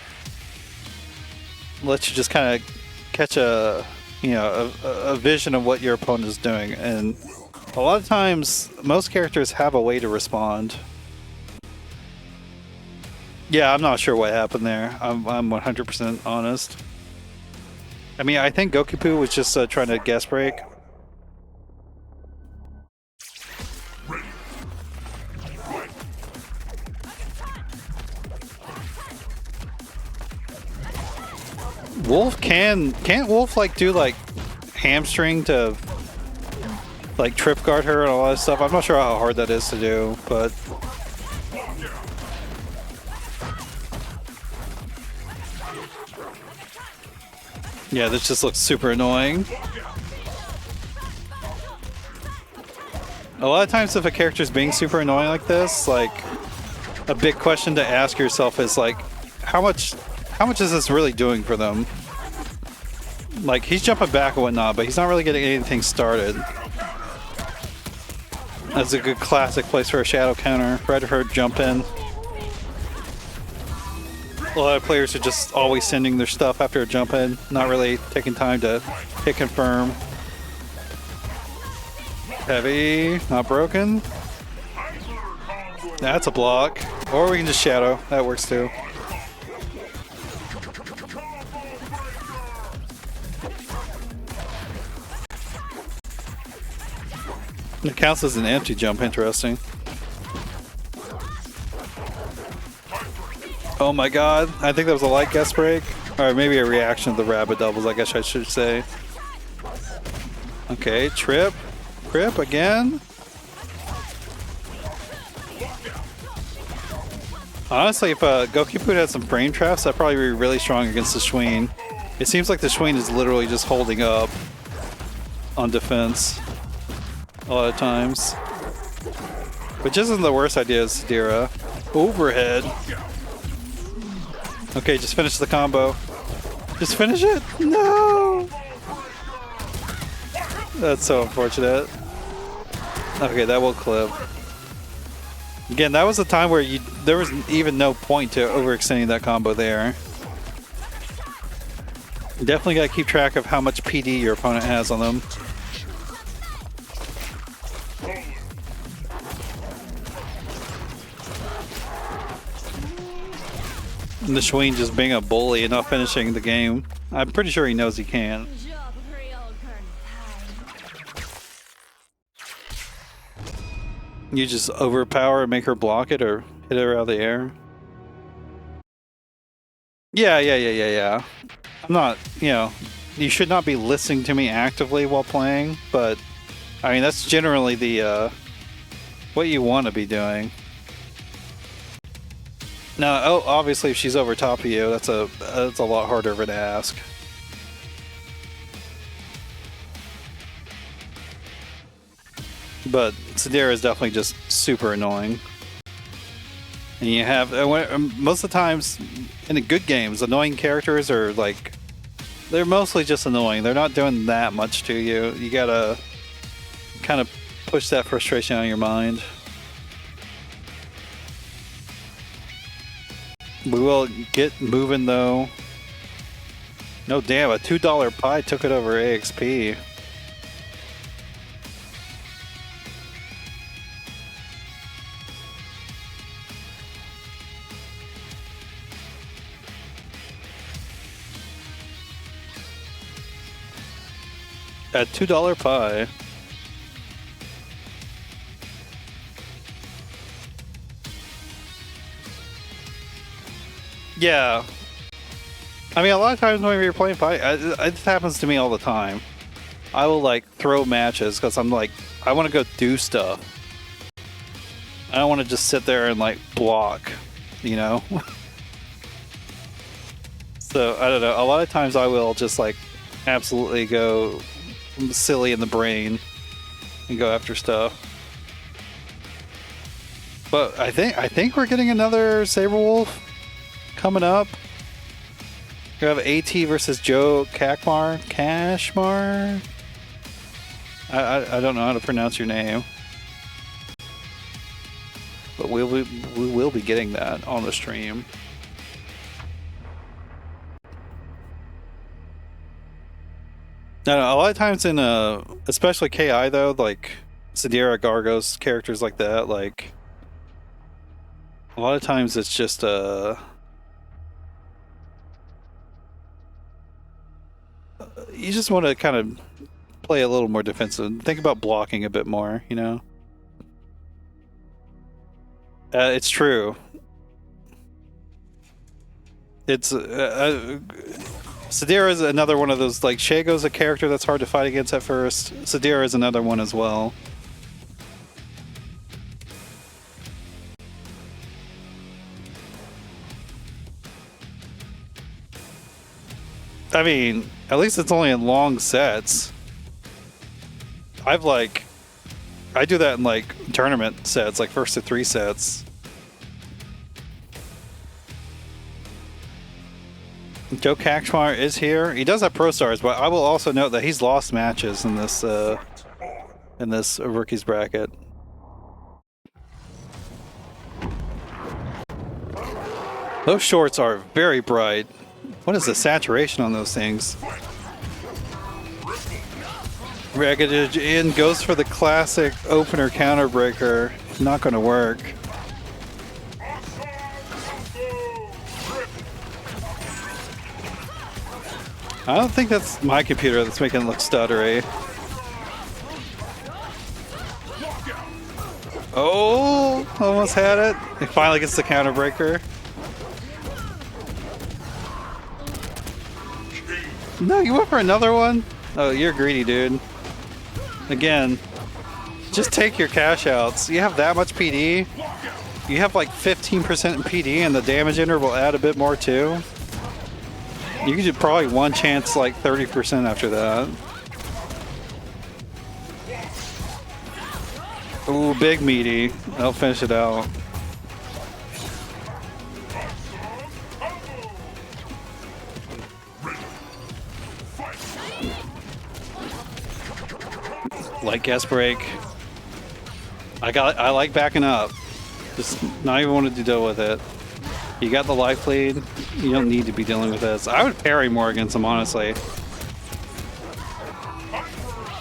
Lets you just kind of catch a vision of what your opponent is doing, and a lot of times most characters have a way to respond. Yeah, I'm not sure what happened there. I'm 100% honest. I mean, I think Goukipoo was just trying to guess break. Wolf can't Wolf like do like hamstring to like trip guard her and all that stuff? I'm not sure how hard that is to do, but yeah, this just looks super annoying. A lot of times if a character's being super annoying like this, like a big question to ask yourself is like, how much is this really doing for them? Like, he's jumping back and whatnot, but he's not really getting anything started. That's a good classic place for a shadow counter. Right to her jump in. A lot of players are just always sending their stuff after a jump in, not really taking time to hit confirm. Heavy, not broken. That's a block. Or we can just shadow. That works too. It counts as an empty jump, interesting. Oh my god, I think that was a light guess break. Or maybe a reaction to the rabbit doubles, I guess I should say. Okay, trip. Trip again. Honestly, if Goukipoo had some frame traps, that'd probably be really strong against the Schween. It seems like the Schween is literally just holding up on defense a lot of times. Which isn't the worst idea, Sadira. Overhead. Okay, just finish the combo. Just finish it? No! That's so unfortunate. Okay, that will clip. Again, that was a time where there was even no point to overextending that combo there. Definitely got to keep track of how much PD your opponent has on them. And the Schween just being a bully and not finishing the game. I'm pretty sure he knows he can. You just overpower and make her block it or hit her out of the air. Yeah. I'm not, you should not be listening to me actively while playing, but I mean, that's generally the, what you want to be doing. Now, obviously if she's over top of you, that's a lot harder of an ask. But Sadira is definitely just super annoying. And you have, most of the times in the good games, annoying characters are like, they're mostly just annoying. They're not doing that much to you. You gotta kind of push that frustration out of your mind. We will get moving though. No, damn, a $2 pie took it over AXP. At $2 pie. Yeah. I mean, a lot of times when you're playing pie, it happens to me all the time. I will like throw matches because I'm like, I want to go do stuff. I don't want to just sit there and like block, you know? So, I don't know. A lot of times I will just like absolutely go silly in the brain and go after stuff. But I think we're getting another Saberwolf coming up. We have AyTee versus JellyOmni. Kashmar. I don't know how to pronounce your name, but we will be getting that on the stream. No, a lot of times in especially KI though, like Sidera, Gargos, characters like that, like a lot of times it's just you just want to kind of play a little more defensive. Think about blocking a bit more, you know? It's true. It's Sidera is another one of those, like Shago's a character that's hard to fight against at first. Sidera is another one as well. I mean, at least it's only in long sets. I do that in like tournament sets, like first to 3 sets. JellyOmni is here. He does have Pro Stars, but I will also note that he's lost matches in this rookies bracket. Those shorts are very bright. What is the saturation on those things? Ragged Edge in goes for the classic opener counter breaker. Not going to work. I don't think that's my computer that's making it look stuttery. Oh, almost had it. It finally gets the counter breaker. No, you went for another one? Oh, you're greedy, dude. Again, just take your cash outs. You have that much PD. You have like 15% in PD, and the damage ender will add a bit more too. You could probably one chance like 30% after that. Ooh, big meaty. I'll finish it out. Light gas break. I like backing up. Just not even wanted to deal with it. You got the life lead. You don't need to be dealing with this. I would parry more against him, honestly.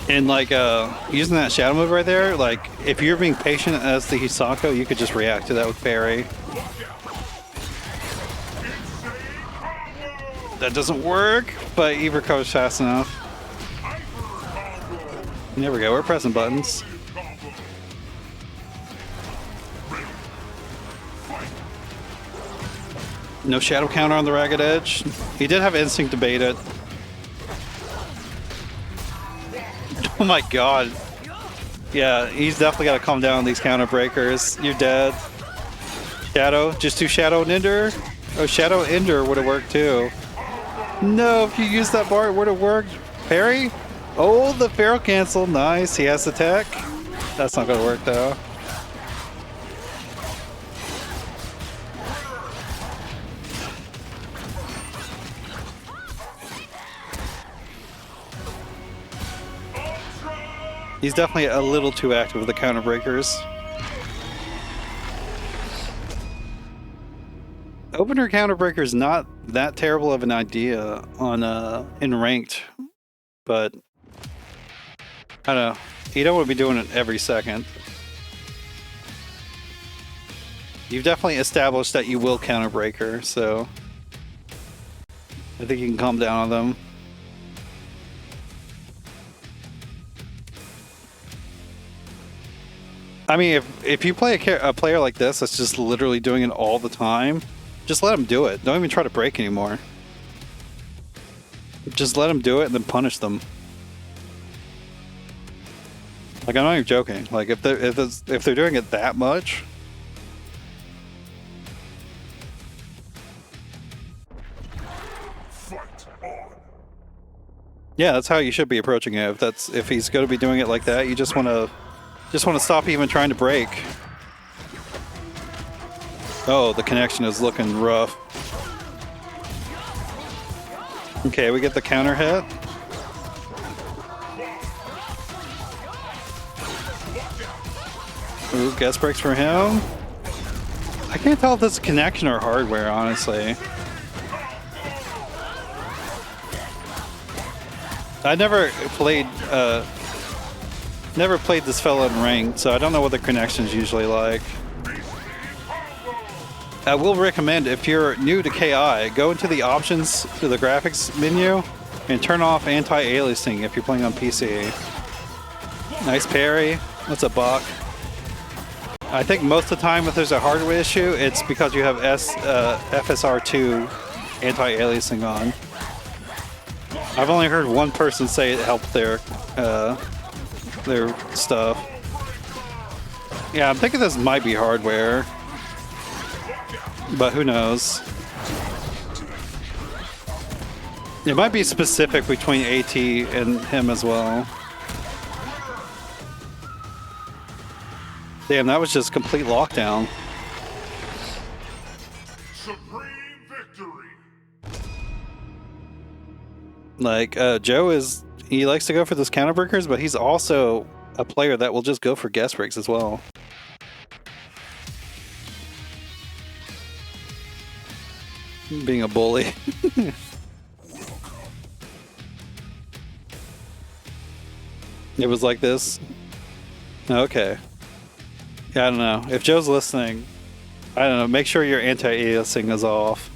And like using that shadow move right there, like if you're being patient as the Hisako, you could just react to that with parry. That doesn't work, but he recovers fast enough. There we go, we're pressing buttons. No shadow counter on the Ragged Edge. He did have instinct to bait it. Oh my god. Yeah, he's definitely got to calm down on these counter breakers. You're dead. Shadow, just do Shadow and Ender. Oh, Shadow Ender would have worked too. No, if you used that bar, it would have worked. Parry? Oh, the Pharaoh cancel. Nice. He has the tech. That's not going to work though. He's definitely a little too active with the counter breakers. Opener counter breaker is not that terrible of an idea on in ranked, but I don't know. You don't want to be doing it every second. You've definitely established that you will counter breaker, so I think you can calm down on them. I mean, if you play a player like this that's just literally doing it all the time, just let him do it. Don't even try to break anymore. Just let them do it and then punish them. Like, I'm not even joking. Like, if they're doing it that much, yeah, that's how you should be approaching it. If he's going to be doing it like that, you just want to stop even trying to break. Oh, the connection is looking rough. Okay, we get the counter hit. Ooh, guest breaks for him. I can't tell if this is connection or hardware, honestly. I never played this fella in ranked, so I don't know what the connection's usually like. I will recommend, if you're new to KI, go into the options to the graphics menu and turn off anti-aliasing if you're playing on PC. Nice parry. That's a buck. I think most of the time if there's a hardware issue, it's because you have FSR2 anti-aliasing on. I've only heard one person say it helped their stuff. Yeah, I'm thinking this might be hardware, but who knows? It might be specific between AyTee and him as well. Damn, that was just complete lockdown. Supreme victory. Like, Joe he likes to go for those counter breakers, but he's also a player that will just go for guest breaks as well. Being a bully. It was like this? Okay. Yeah, I don't know. If Joe's listening, I don't know, make sure your anti-aliasing is off.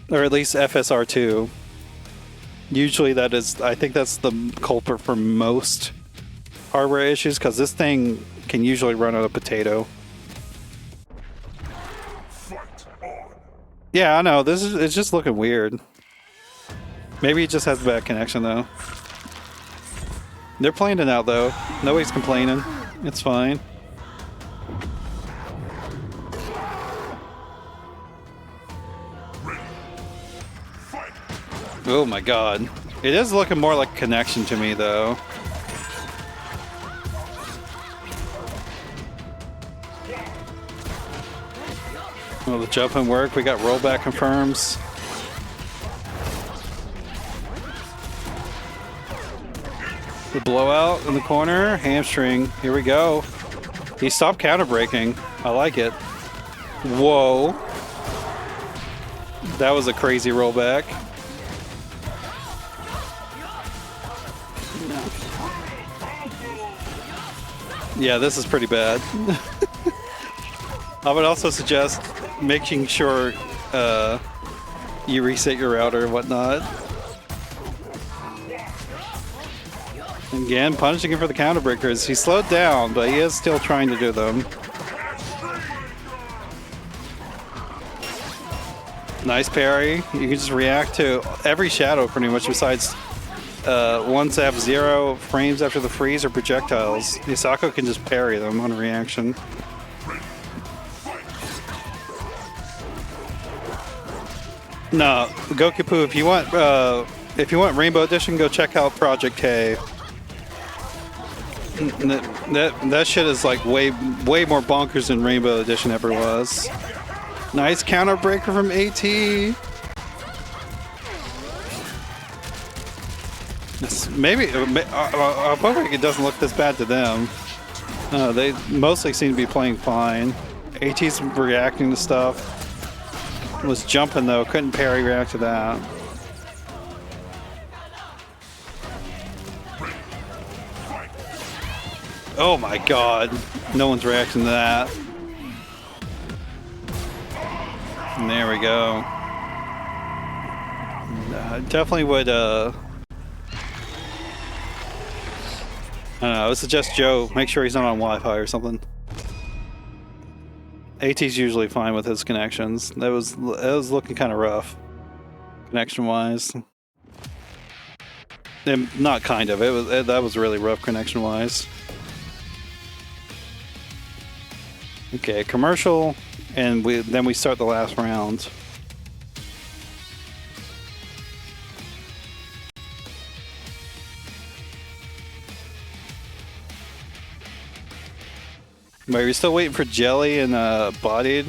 Or at least FSR2. Usually that is, I think that's the culprit for most hardware issues, because this thing can usually run out of potato. Yeah, I know, it's just looking weird. Maybe it just has a bad connection though. They're playing it out though. Nobody's complaining. It's fine. Oh my god. It is looking more like connection to me though. Well, the jump and work. We got rollback confirms. The blowout in the corner. Hamstring. Here we go. He stopped counter breaking. I like it. Whoa. That was a crazy rollback. Yeah, this is pretty bad. I would also suggest making sure you reset your router and whatnot. Again, punishing him for the counter breakers. He slowed down, but he is still trying to do them. Nice parry. You can just react to every shadow pretty much besides ones that have 0 frames after the freeze or projectiles. Isako can just parry them on reaction. No, Goukipoo, if you want Rainbow Edition, go check out Project K. That shit is like way more bonkers than Rainbow Edition ever was. Nice counter breaker from AyTee. Maybe I hope it doesn't look this bad to them. They mostly seem to be playing fine. AyTee's reacting to stuff. Was jumping though, couldn't parry react to that. Oh my god, no one's reacting to that. And there we go. Definitely would I don't know, I would suggest Joe make sure he's not on Wi-Fi or something. AyTee's usually fine with his connections. It was looking kind of rough, connection-wise. Not kind of. That was really rough connection-wise. Okay, commercial, and then we start the last round. Are we still waiting for Jelly and Bodied?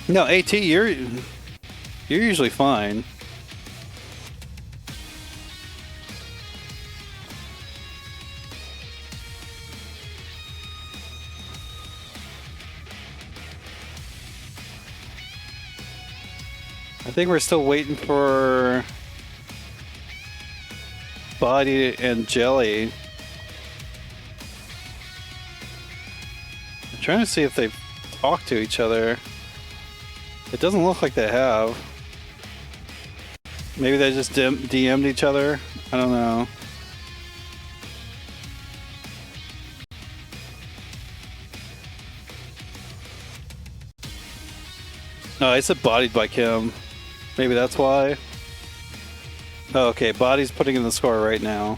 No, AyTee, you're usually fine. I think we're still waiting for Body and Jelly. I'm trying to see if they've talked to each other. It doesn't look like they have. Maybe they just DM'd each other? I don't know. Oh, I said Bodiedbykim. Maybe that's why. Oh, okay, Body's putting in the score right now.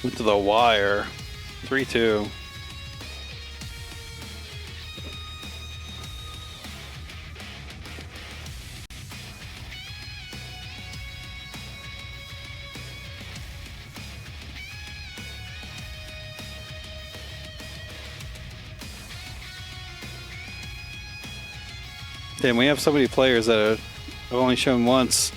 Went to the wire. 3-2. Damn, we have so many players that have only shown once.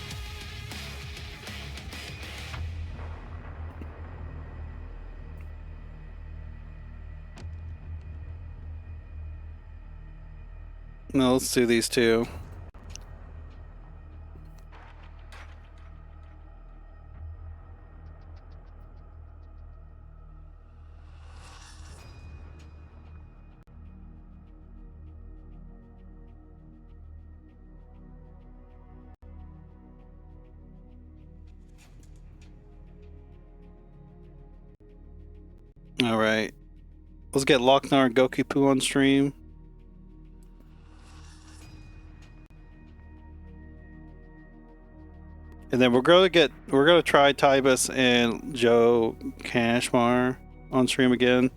No, let's do these two. All right, let's get Loc-Nar and Goukipoo on stream. And then we're gonna try Tybis and JellyOmni on stream again.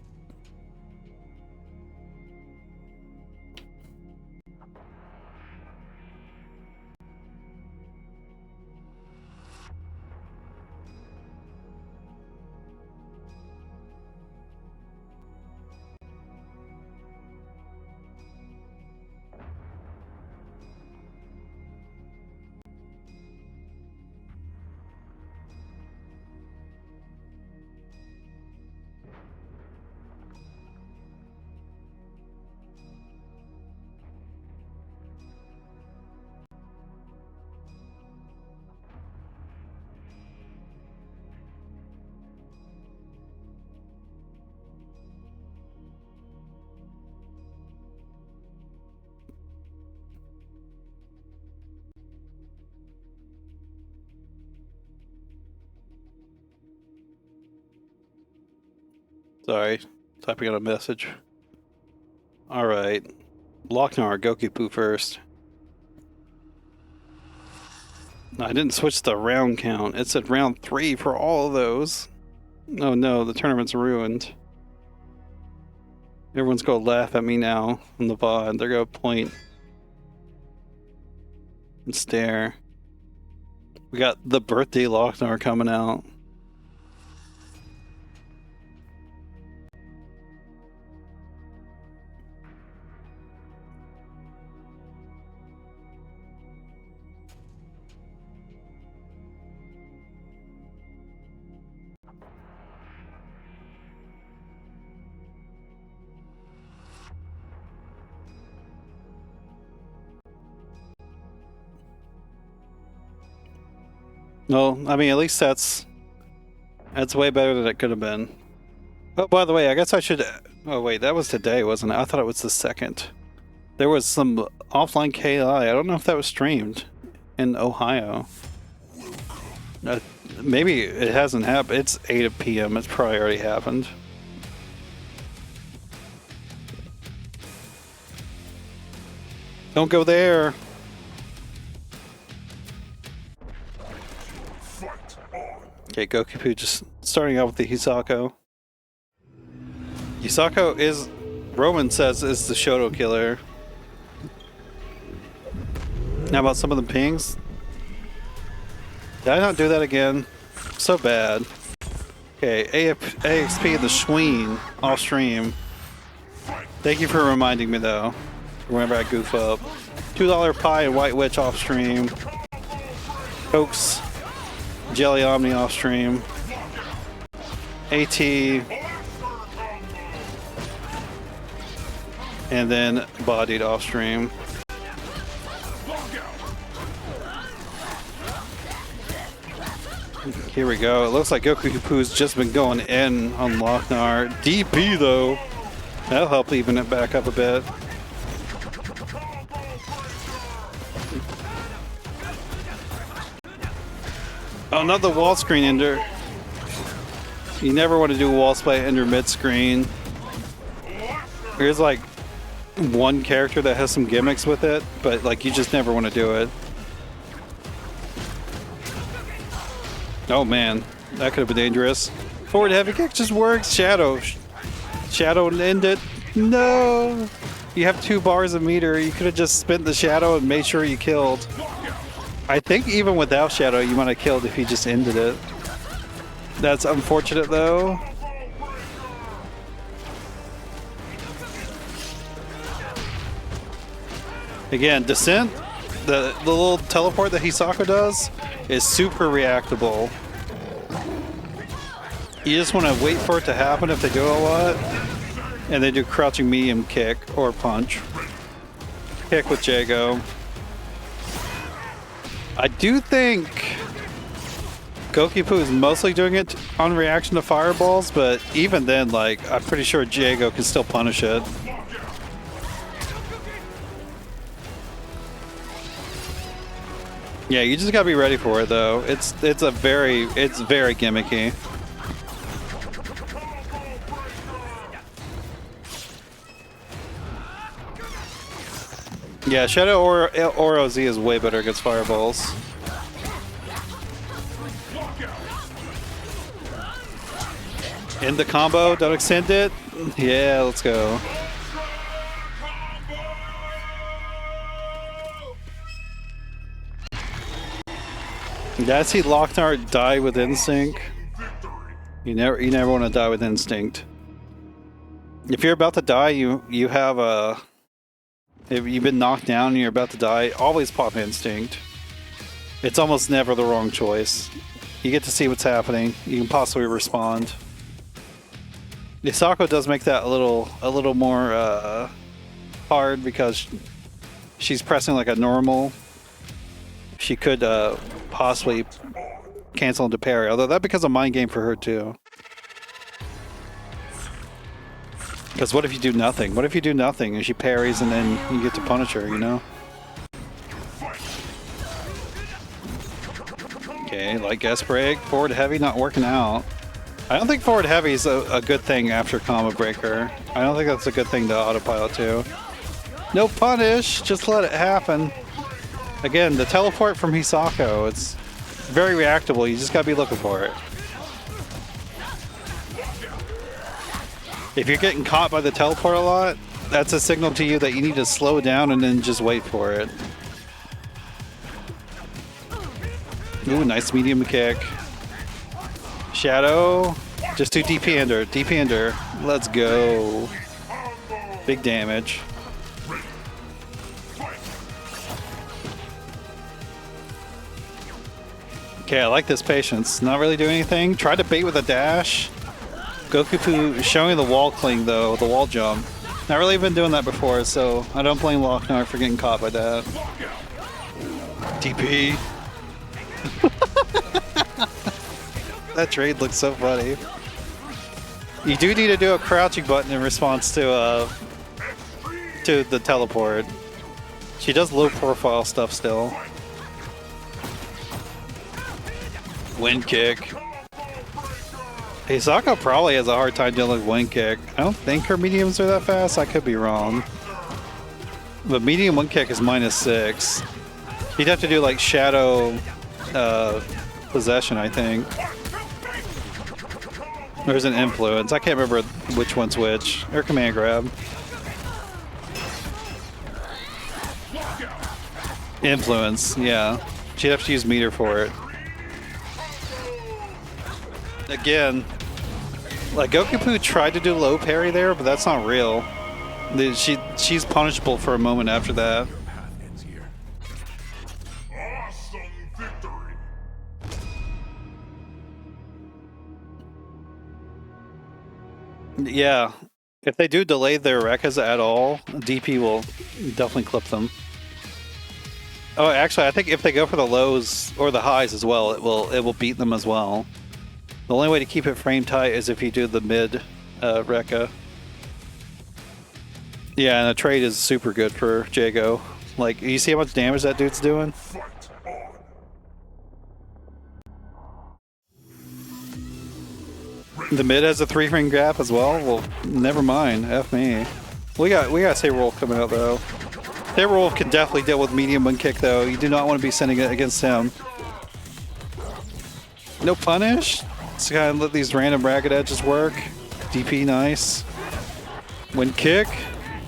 Sorry, typing out a message. All right, Loc-Nar, Goukipoo first. No, I didn't switch the round count. It said round 3 for all of those. Oh no, the tournament's ruined. Everyone's gonna laugh at me now on the VOD. They're gonna point and stare. We got the birthday Loc-Nar coming out. Well, I mean, at least that's way better than it could have been. Oh, by the way, I guess I should... Oh, wait, that was today, wasn't it? I thought it was the 2nd. There was some offline KI. I don't know if that was streamed in Ohio. Maybe it hasn't happened. It's 8 p.m. It's probably already happened. Don't go there. Okay, Goukipoo just starting out with the Hisako. Hisako is, Roman says, is the Shoto killer. How about some of the pings? Did I not do that again? So bad. Okay, AXP the Schween off stream. Thank you for reminding me though. Whenever I goof up. $2 pie and White Witch off stream. Cokes. JellyOmni off stream. AyTee. And then Bodied off stream. Here we go. It looks like Goukipoo's just been going in on Loc-Nar. DP though. That'll help even it back up a bit. Oh, not the wall screen ender. You never want to do a wall split ender mid screen. There's like one character that has some gimmicks with it, but like you just never want to do it. Oh man, that could have been dangerous. Forward heavy kick just works. Shadow and end it. No! You have 2 bars of meter. You could have just spent the shadow and made sure you killed. I think even without shadow, you might have killed if you just ended it. That's unfortunate though. Again, Descent, the little teleport that Hisako does, is super reactable. You just want to wait for it to happen if they do a lot. And they do crouching medium kick or punch. Kick with Jago. I do think Goukipoo is mostly doing it on reaction to fireballs, but even then, like, I'm pretty sure Jago can still punish it. Yeah, you just gotta be ready for it though. It's very gimmicky. Yeah, Shadow or OZ is way better against fireballs. In the combo, don't extend it. Yeah, let's go. Did I see Loc-Nar die with instinct? You never want to die with instinct. If you're about to die, you have a. If you've been knocked down and you're about to die, always pop instinct. It's almost never the wrong choice. You get to see what's happening. You can possibly respond. Hisako does make that a little more hard because she's pressing like a normal. She could possibly cancel into parry, although that becomes a mind game for her too. Because what if you do nothing? What if you do nothing and she parries and then you get to punish her, you know? Okay, light gas break. Forward heavy not working out. I don't think forward heavy is a good thing after combo breaker. I don't think that's a good thing to autopilot to. No punish, just let it happen. Again, the teleport from Hisako, it's very reactable. You just gotta be looking for it. If you're getting caught by the teleport a lot, that's a signal to you that you need to slow down and then just wait for it. Ooh, nice medium kick. Shadow, just do DP ender, DP ender. Let's go. Big damage. Okay, I like this patience. Not really doing anything. Tried to bait with a dash. Goukipoo showing the wall cling though, the wall jump. Not really been doing that before, so I don't blame Loc-Nar for getting caught by that. DP. That trade looks so funny. You do need to do a crouching button in response to the teleport. She does low profile stuff still. Wind kick. Hisako probably has a hard time dealing with wind kick. I don't think her mediums are that fast. I could be wrong. But medium wind kick is -6. You'd have to do like shadow possession, I think. There's an influence. I can't remember which one's which. Or command grab. Influence, yeah. She'd have to use meter for it. Again, like Goukipoo tried to do low parry there, but that's not real. She's punishable for a moment after that. Awesome victory. Yeah, if they do delay their Rekkas at all, DP will definitely clip them. Oh, actually, I think if they go for the lows or the highs as well, it will beat them as well. The only way to keep it frame tight is if you do the mid Rekka. Yeah, and the trade is super good for Jago. Like, you see how much damage that dude's doing? Fight on. The mid has a 3-frame gap as well? Well, never mind. F me. We got Saber Wolf coming out, though. Saber Wolf can definitely deal with medium one kick, though. You do not want to be sending it against him. No punish? Just kind of let these random ragged edges work. DP nice. When kick,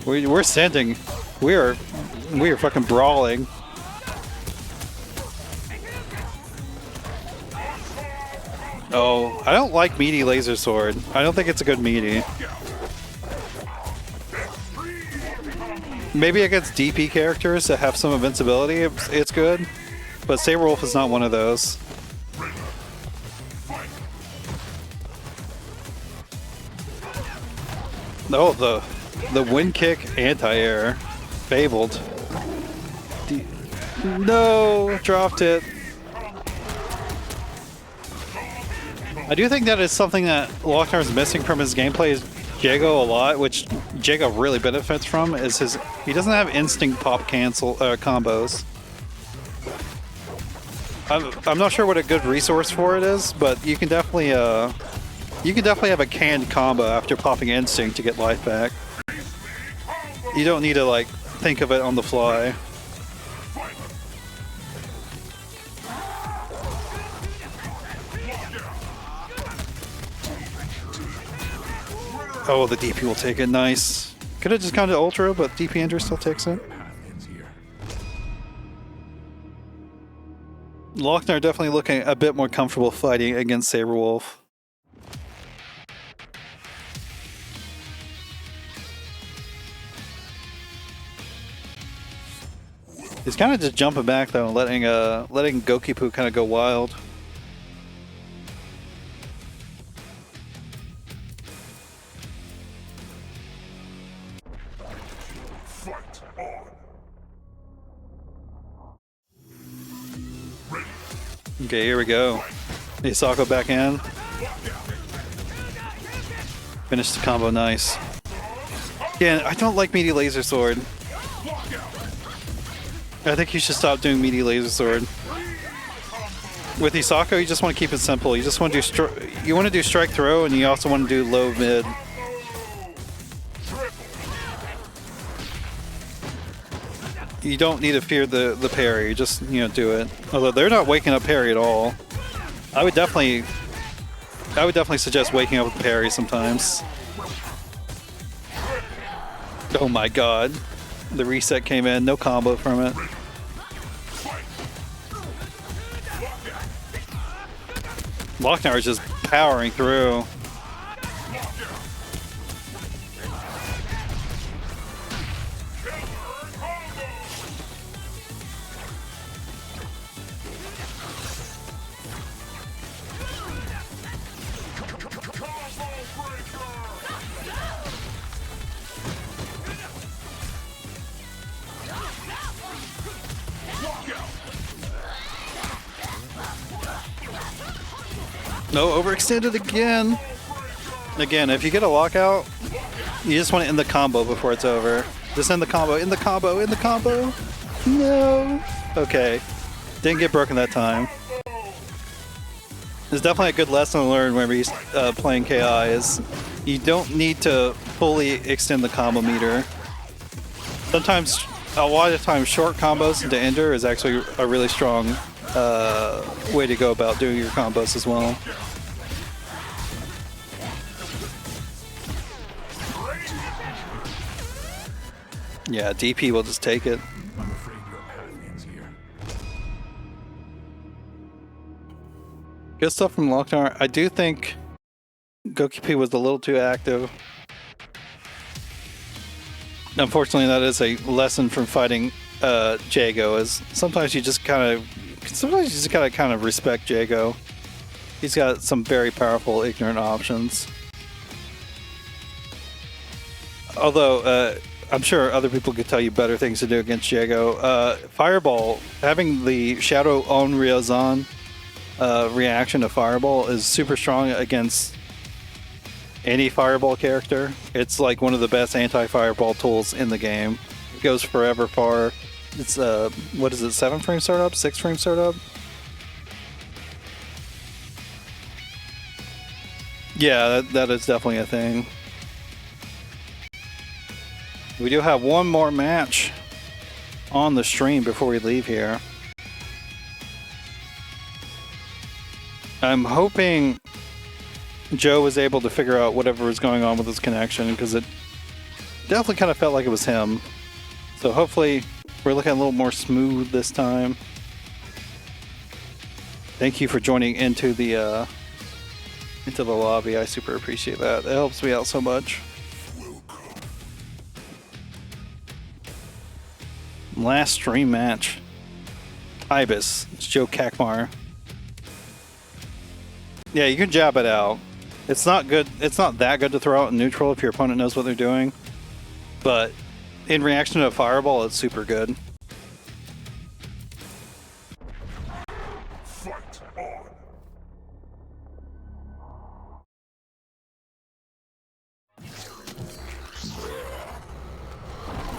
we're sending. We are fucking brawling. Oh, I don't like meaty laser sword. I don't think it's a good meaty. Maybe against DP characters that have some invincibility, it's good. But Saber Wolf is not one of those. Oh, the wind kick anti-air. Fabled. No, dropped it. I do think that is something that Loc-Nar is missing from his gameplay is Jago a lot, which Jago really benefits from, is he doesn't have instinct pop cancel combos. I'm not sure what a good resource for it is, but you can definitely have a canned combo after popping instinct to get life back. You don't need to like think of it on the fly. Oh, the DP will take it. Nice. Could have just gone to Ultra, but DP Andrew still takes it. Loc-Nar definitely looking a bit more comfortable fighting against Saber Wolf. He's kind of just jumping back though, letting Goukipoo kind of go wild. Fight on. Okay, here we go. Isako back in. Finish the combo, nice. Again, I don't like meaty laser sword. I think you should stop doing meaty laser sword. With Isako, you just want to keep it simple. You just want to do strike throw, and you also want to do low mid. You don't need to fear the parry. Just do it. Although they're not waking up parry at all. I would definitely suggest waking up with parry sometimes. Oh my god. The reset came in, no combo from it. Loc-Nar is just powering through. No, overextended again. Again, if you get a lockout, you just want to end the combo before it's over. Just end the combo, end the combo, end the combo. No. Okay. Didn't get broken that time. It's definitely a good lesson to learn whenever you're playing KI is you don't need to fully extend the combo meter. Sometimes, a lot of times, short combos into ender is actually a really strong way to go about doing your combos as well. Yeah, DP will just take it. I'm afraid your path ends here. Good stuff from Loc-Nar. I do think Goukipoo was a little too active. Unfortunately, that is a lesson from fighting Jago. Is sometimes you just gotta kind of respect Jago. He's got some very powerful ignorant options. Although I'm sure other people could tell you better things to do against Jago. Fireball, having the Shadow on Ryazan reaction to Fireball is super strong against any Fireball character. It's like one of the best anti-Fireball tools in the game. It goes forever far. It's what is it, 7 frame startup, 6 frame startup? Yeah, that is definitely a thing. We do have one more match on the stream before we leave here. I'm hoping Joe was able to figure out whatever was going on with his connection, because it definitely kind of felt like it was him. So hopefully we're looking a little more smooth this time. Thank you for joining into the lobby. I super appreciate that. It helps me out so much. Last stream match. Tybis, Itsjoekachmar. Yeah, you can jab it out. It's not good. It's not that good to throw out in neutral if your opponent knows what they're doing. But in reaction to a fireball, it's super good. Fight on.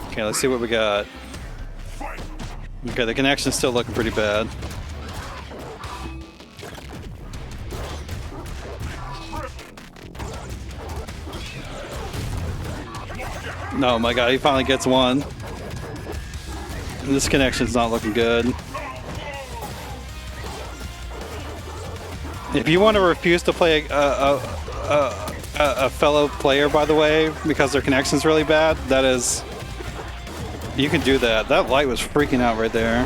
Okay, let's see what we got. Okay, the connection's still looking pretty bad. No, my god, he finally gets one. This connection's not looking good. If you want to refuse to play a fellow player, by the way, because their connection's really bad, that is... You can do that. That light was freaking out right there.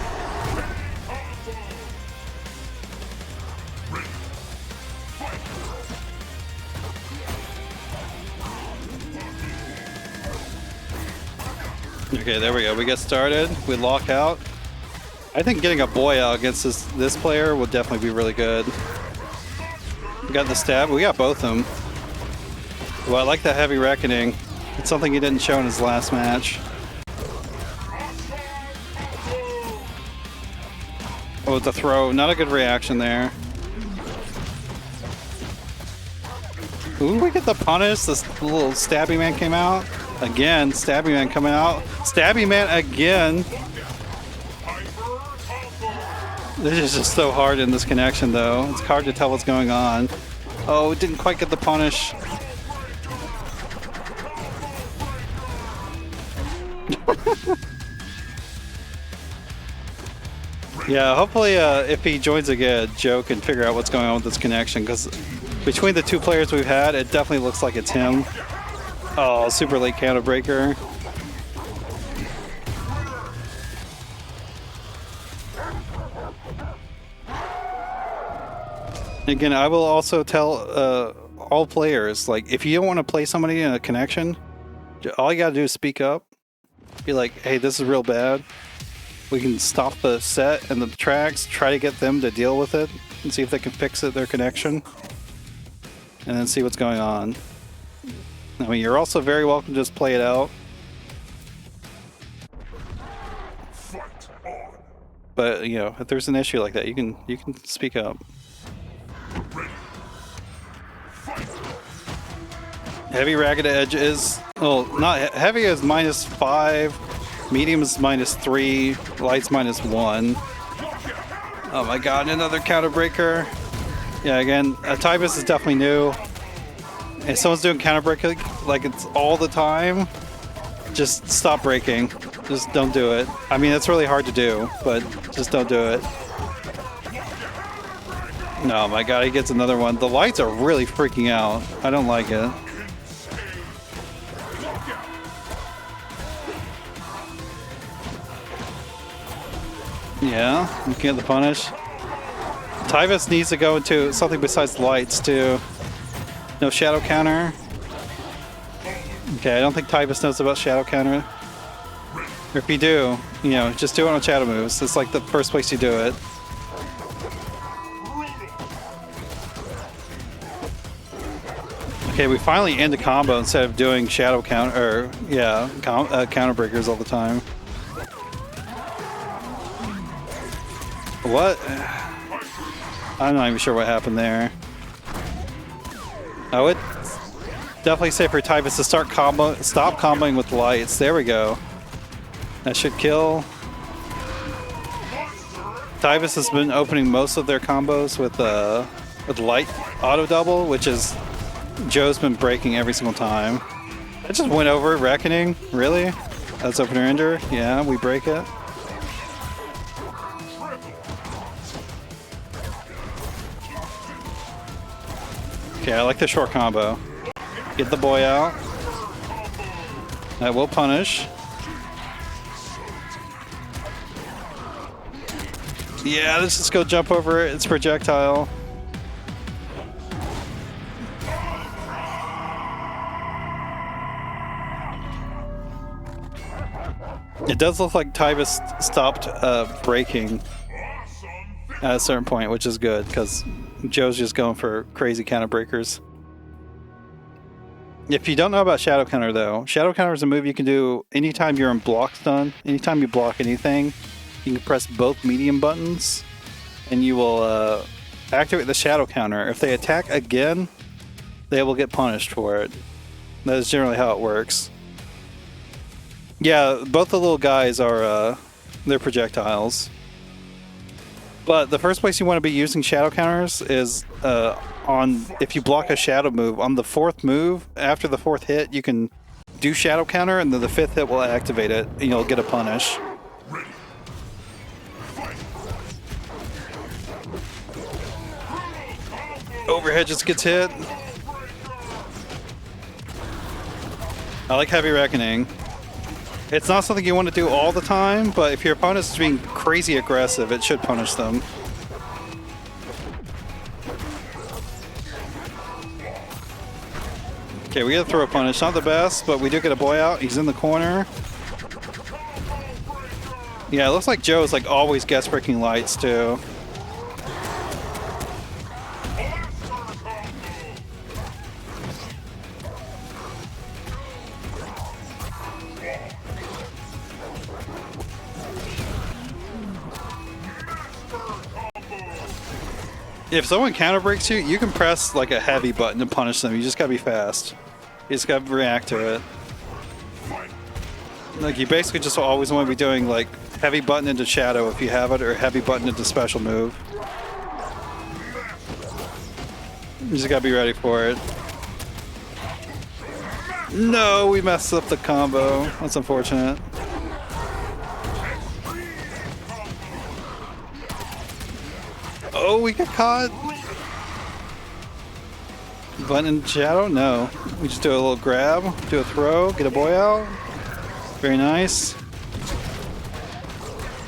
Okay, there we go. We get started. We lock out. I think getting a boy out against this player will definitely be really good. We got the stab. We got both of them. Well, I like the heavy reckoning. It's something he didn't show in his last match. Oh, the throw. Not a good reaction there. Ooh, we get the punish. This little stabby man came out. Again, stabby man coming out. Stabby man again. This is just so hard in this connection, though. It's hard to tell what's going on. Oh, it didn't quite get the punish. Yeah, hopefully if he joins again, Joe can figure out what's going on with this connection, because between the two players we've had, it definitely looks like it's him. Oh, super late counter breaker. Again, I will also tell all players, like, if you don't want to play somebody in a connection, all you gotta do is speak up. Be like, hey, this is real bad. We can stop the set and the tracks, try to get them to deal with it, and see if they can fix it, their connection, and then see what's going on. I mean, you're also very welcome to just play it out. But, you know, if there's an issue like that, you can speak up. Heavy ragged edge is, well, not heavy is -5, medium is -3, light's -1. Oh my god, another counter breaker. Yeah, again, Tybis is definitely new. If someone's doing counter breaking like it's all the time, just stop breaking. Just don't do it. I mean, it's really hard to do, but just don't do it. No, my god, he gets another one. The lights are really freaking out. I don't like it. Yeah, you get the punish. Tybis needs to go into something besides lights too. No shadow counter. Okay, I don't think Tybis knows about shadow counter. Or if you do, you know, just do it on shadow moves. It's like the first place you do it. Okay, we finally end a combo instead of doing shadow counter, or yeah, counter breakers all the time. What? I'm not even sure what happened there. I would definitely say for Tybis to stop comboing with lights. There we go. That should kill. Tybis has been opening most of their combos with light auto double, which is Joe's been breaking every single time. I just went over Reckoning. Really? That's opener ender. Yeah, we break it. Okay, I like the short combo. Get the boy out. That will punish. Yeah, let's just go jump over it. It's projectile. It does look like Tybis stopped breaking at a certain point, which is good because Joe's just going for crazy counter breakers. If you don't know about Shadow Counter though, Shadow Counter is a move you can do anytime you're in block stun. Anytime you block anything, you can press both medium buttons and you will activate the Shadow Counter. If they attack again, they will get punished for it. That is generally how it works. Yeah, both the little guys are they're projectiles. But the first place you want to be using shadow counters is on if you block a shadow move. On the fourth move, after the fourth hit, you can do shadow counter, and then the fifth hit will activate it, and you'll get a punish. Overhead just gets hit. I like Heavy Reckoning. It's not something you want to do all the time, but if your opponent is being crazy aggressive, it should punish them. Okay, we get a throw punish. Not the best, but we do get a boy out. He's in the corner. Yeah, it looks like Joe is like always guest breaking lights too. If someone counter breaks you, you can press like a heavy button to punish them. You just gotta be fast. You just gotta react to it. Like you basically just always want to be doing like heavy button into shadow if you have it, or heavy button into special move. You just gotta be ready for it. No, we messed up the combo. That's unfortunate. Oh, we got caught. Button in shadow? No. We just do a little grab, do a throw, get a boy out. Very nice.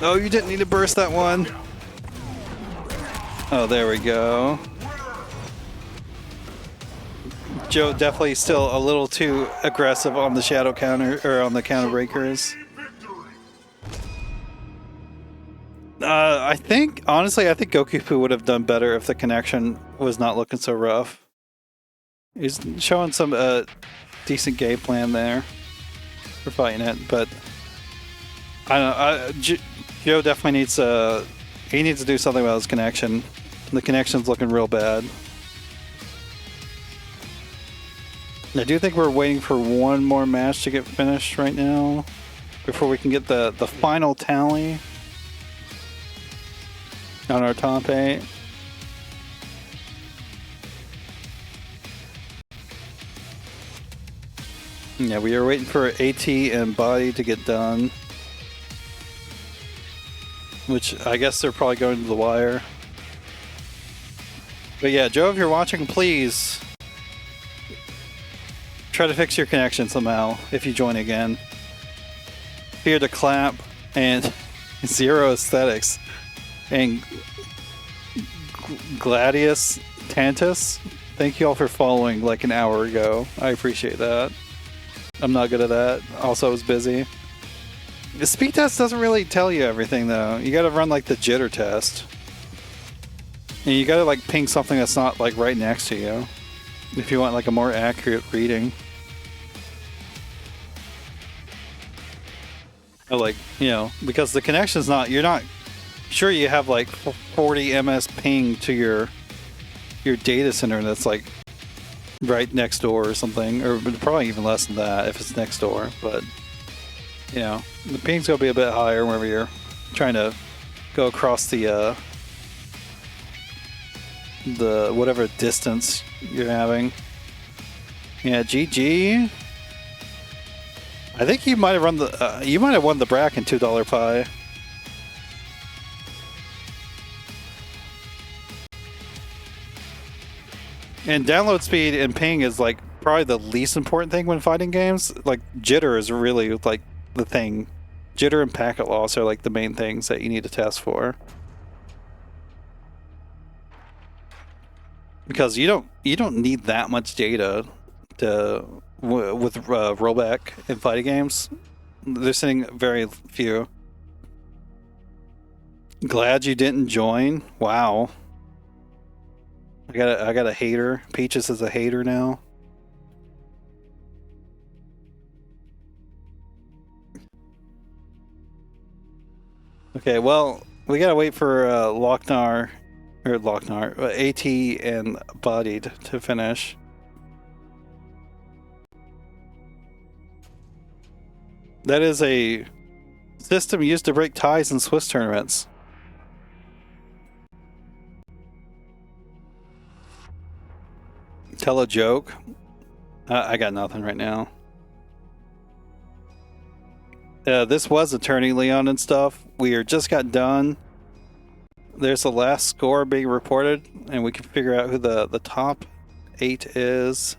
Oh, you didn't need to burst that one. Oh, there we go. Joe definitely still a little too aggressive on the shadow counter, or on the counter breakers. I think, honestly, I think Goukipoo would have done better if the connection was not looking so rough. He's showing some decent game plan there for fighting it, but I don't know. Joe definitely needs he needs to do something about his connection. The connection's looking real bad. I do think we're waiting for one more match to get finished right now before we can get the final tally on our top 8. Yeah, we are waiting for AyTee and Body to get done, which I guess they're probably going to the wire. But yeah, Joe, if you're watching, please try to fix your connection somehow if you join again. Here to clap and zero aesthetics. And Gladius Tantus. Thank you all for following like an hour ago. I appreciate that. I'm not good at that. Also, I was busy. The speed test doesn't really tell you everything, though. You gotta run like the jitter test. And you gotta like ping something that's not like right next to you if you want like a more accurate reading. Or like, you know, because the connection's not, you're not sure you have like 40 ms ping to your data center that's like right next door or something, or probably even less than that if it's next door. But you know, the ping's gonna be a bit higher whenever you're trying to go across the whatever distance you're having. Yeah, GG. I think you might have run the you might have won the bracket $2 pie. And download speed and ping is like probably the least important thing when fighting games. Like jitter is really like the thing. Jitter and packet loss are like the main things that you need to test for. Because you don't need that much data to with rollback in fighting games. They're sending very few. Glad you didn't join. Wow. I got a hater. Peaches is a hater now. Okay, well, we gotta wait for Loc-Nar, or Loc-Nar, AyTee and Bodied to finish. That is a system used to break ties in Swiss tournaments. Tell a joke. I got nothing right now. This was a turning, Leon and stuff. We just got done. There's the last score being reported, and we can figure out who the top 8 is.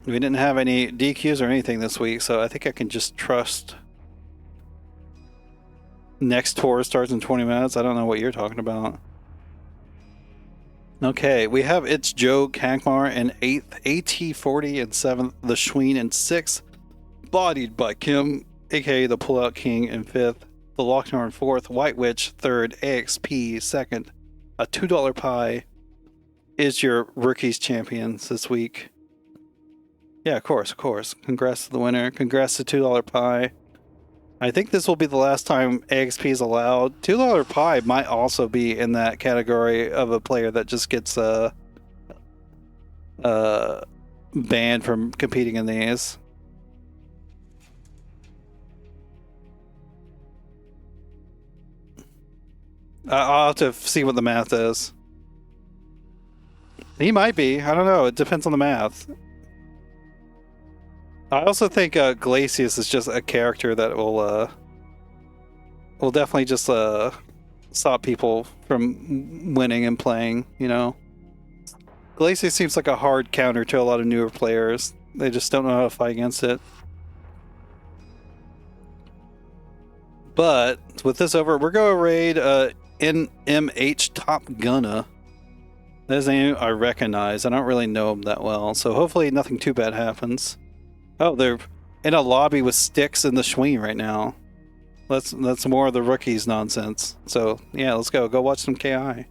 We didn't have any DQs or anything this week, so I think I can just trust. Next tour starts in 20 minutes. I don't know what you're talking about. Okay, we have Itsjoekachmar in 8th, AyTee 40 in 7th, the Schween in 6th, Bodiedbykim, aka the Pullout King in 5th, the Loc-Nar in 4th, White Witch 3rd, AXP 2nd. A $2 pie is your rookies champions this week. Yeah, of course. Congrats to the winner. Congrats to $2 pie. I think this will be the last time AXP is allowed. $2 pie might also be in that category of a player that just gets banned from competing in these. I'll have to see what the math is. He might be. I don't know. It depends on the math. I also think Glacius is just a character that will definitely just stop people from winning and playing, you know. Glacius seems like a hard counter to a lot of newer players. They just don't know how to fight against it. But with this over, we're going to raid NMH Top Gunna. That's a name I recognize. I don't really know him that well, so hopefully nothing too bad happens. Oh, they're in a lobby with sticks in the Schween right now. That's more of the rookies nonsense. So yeah, let's go. Go watch some KI.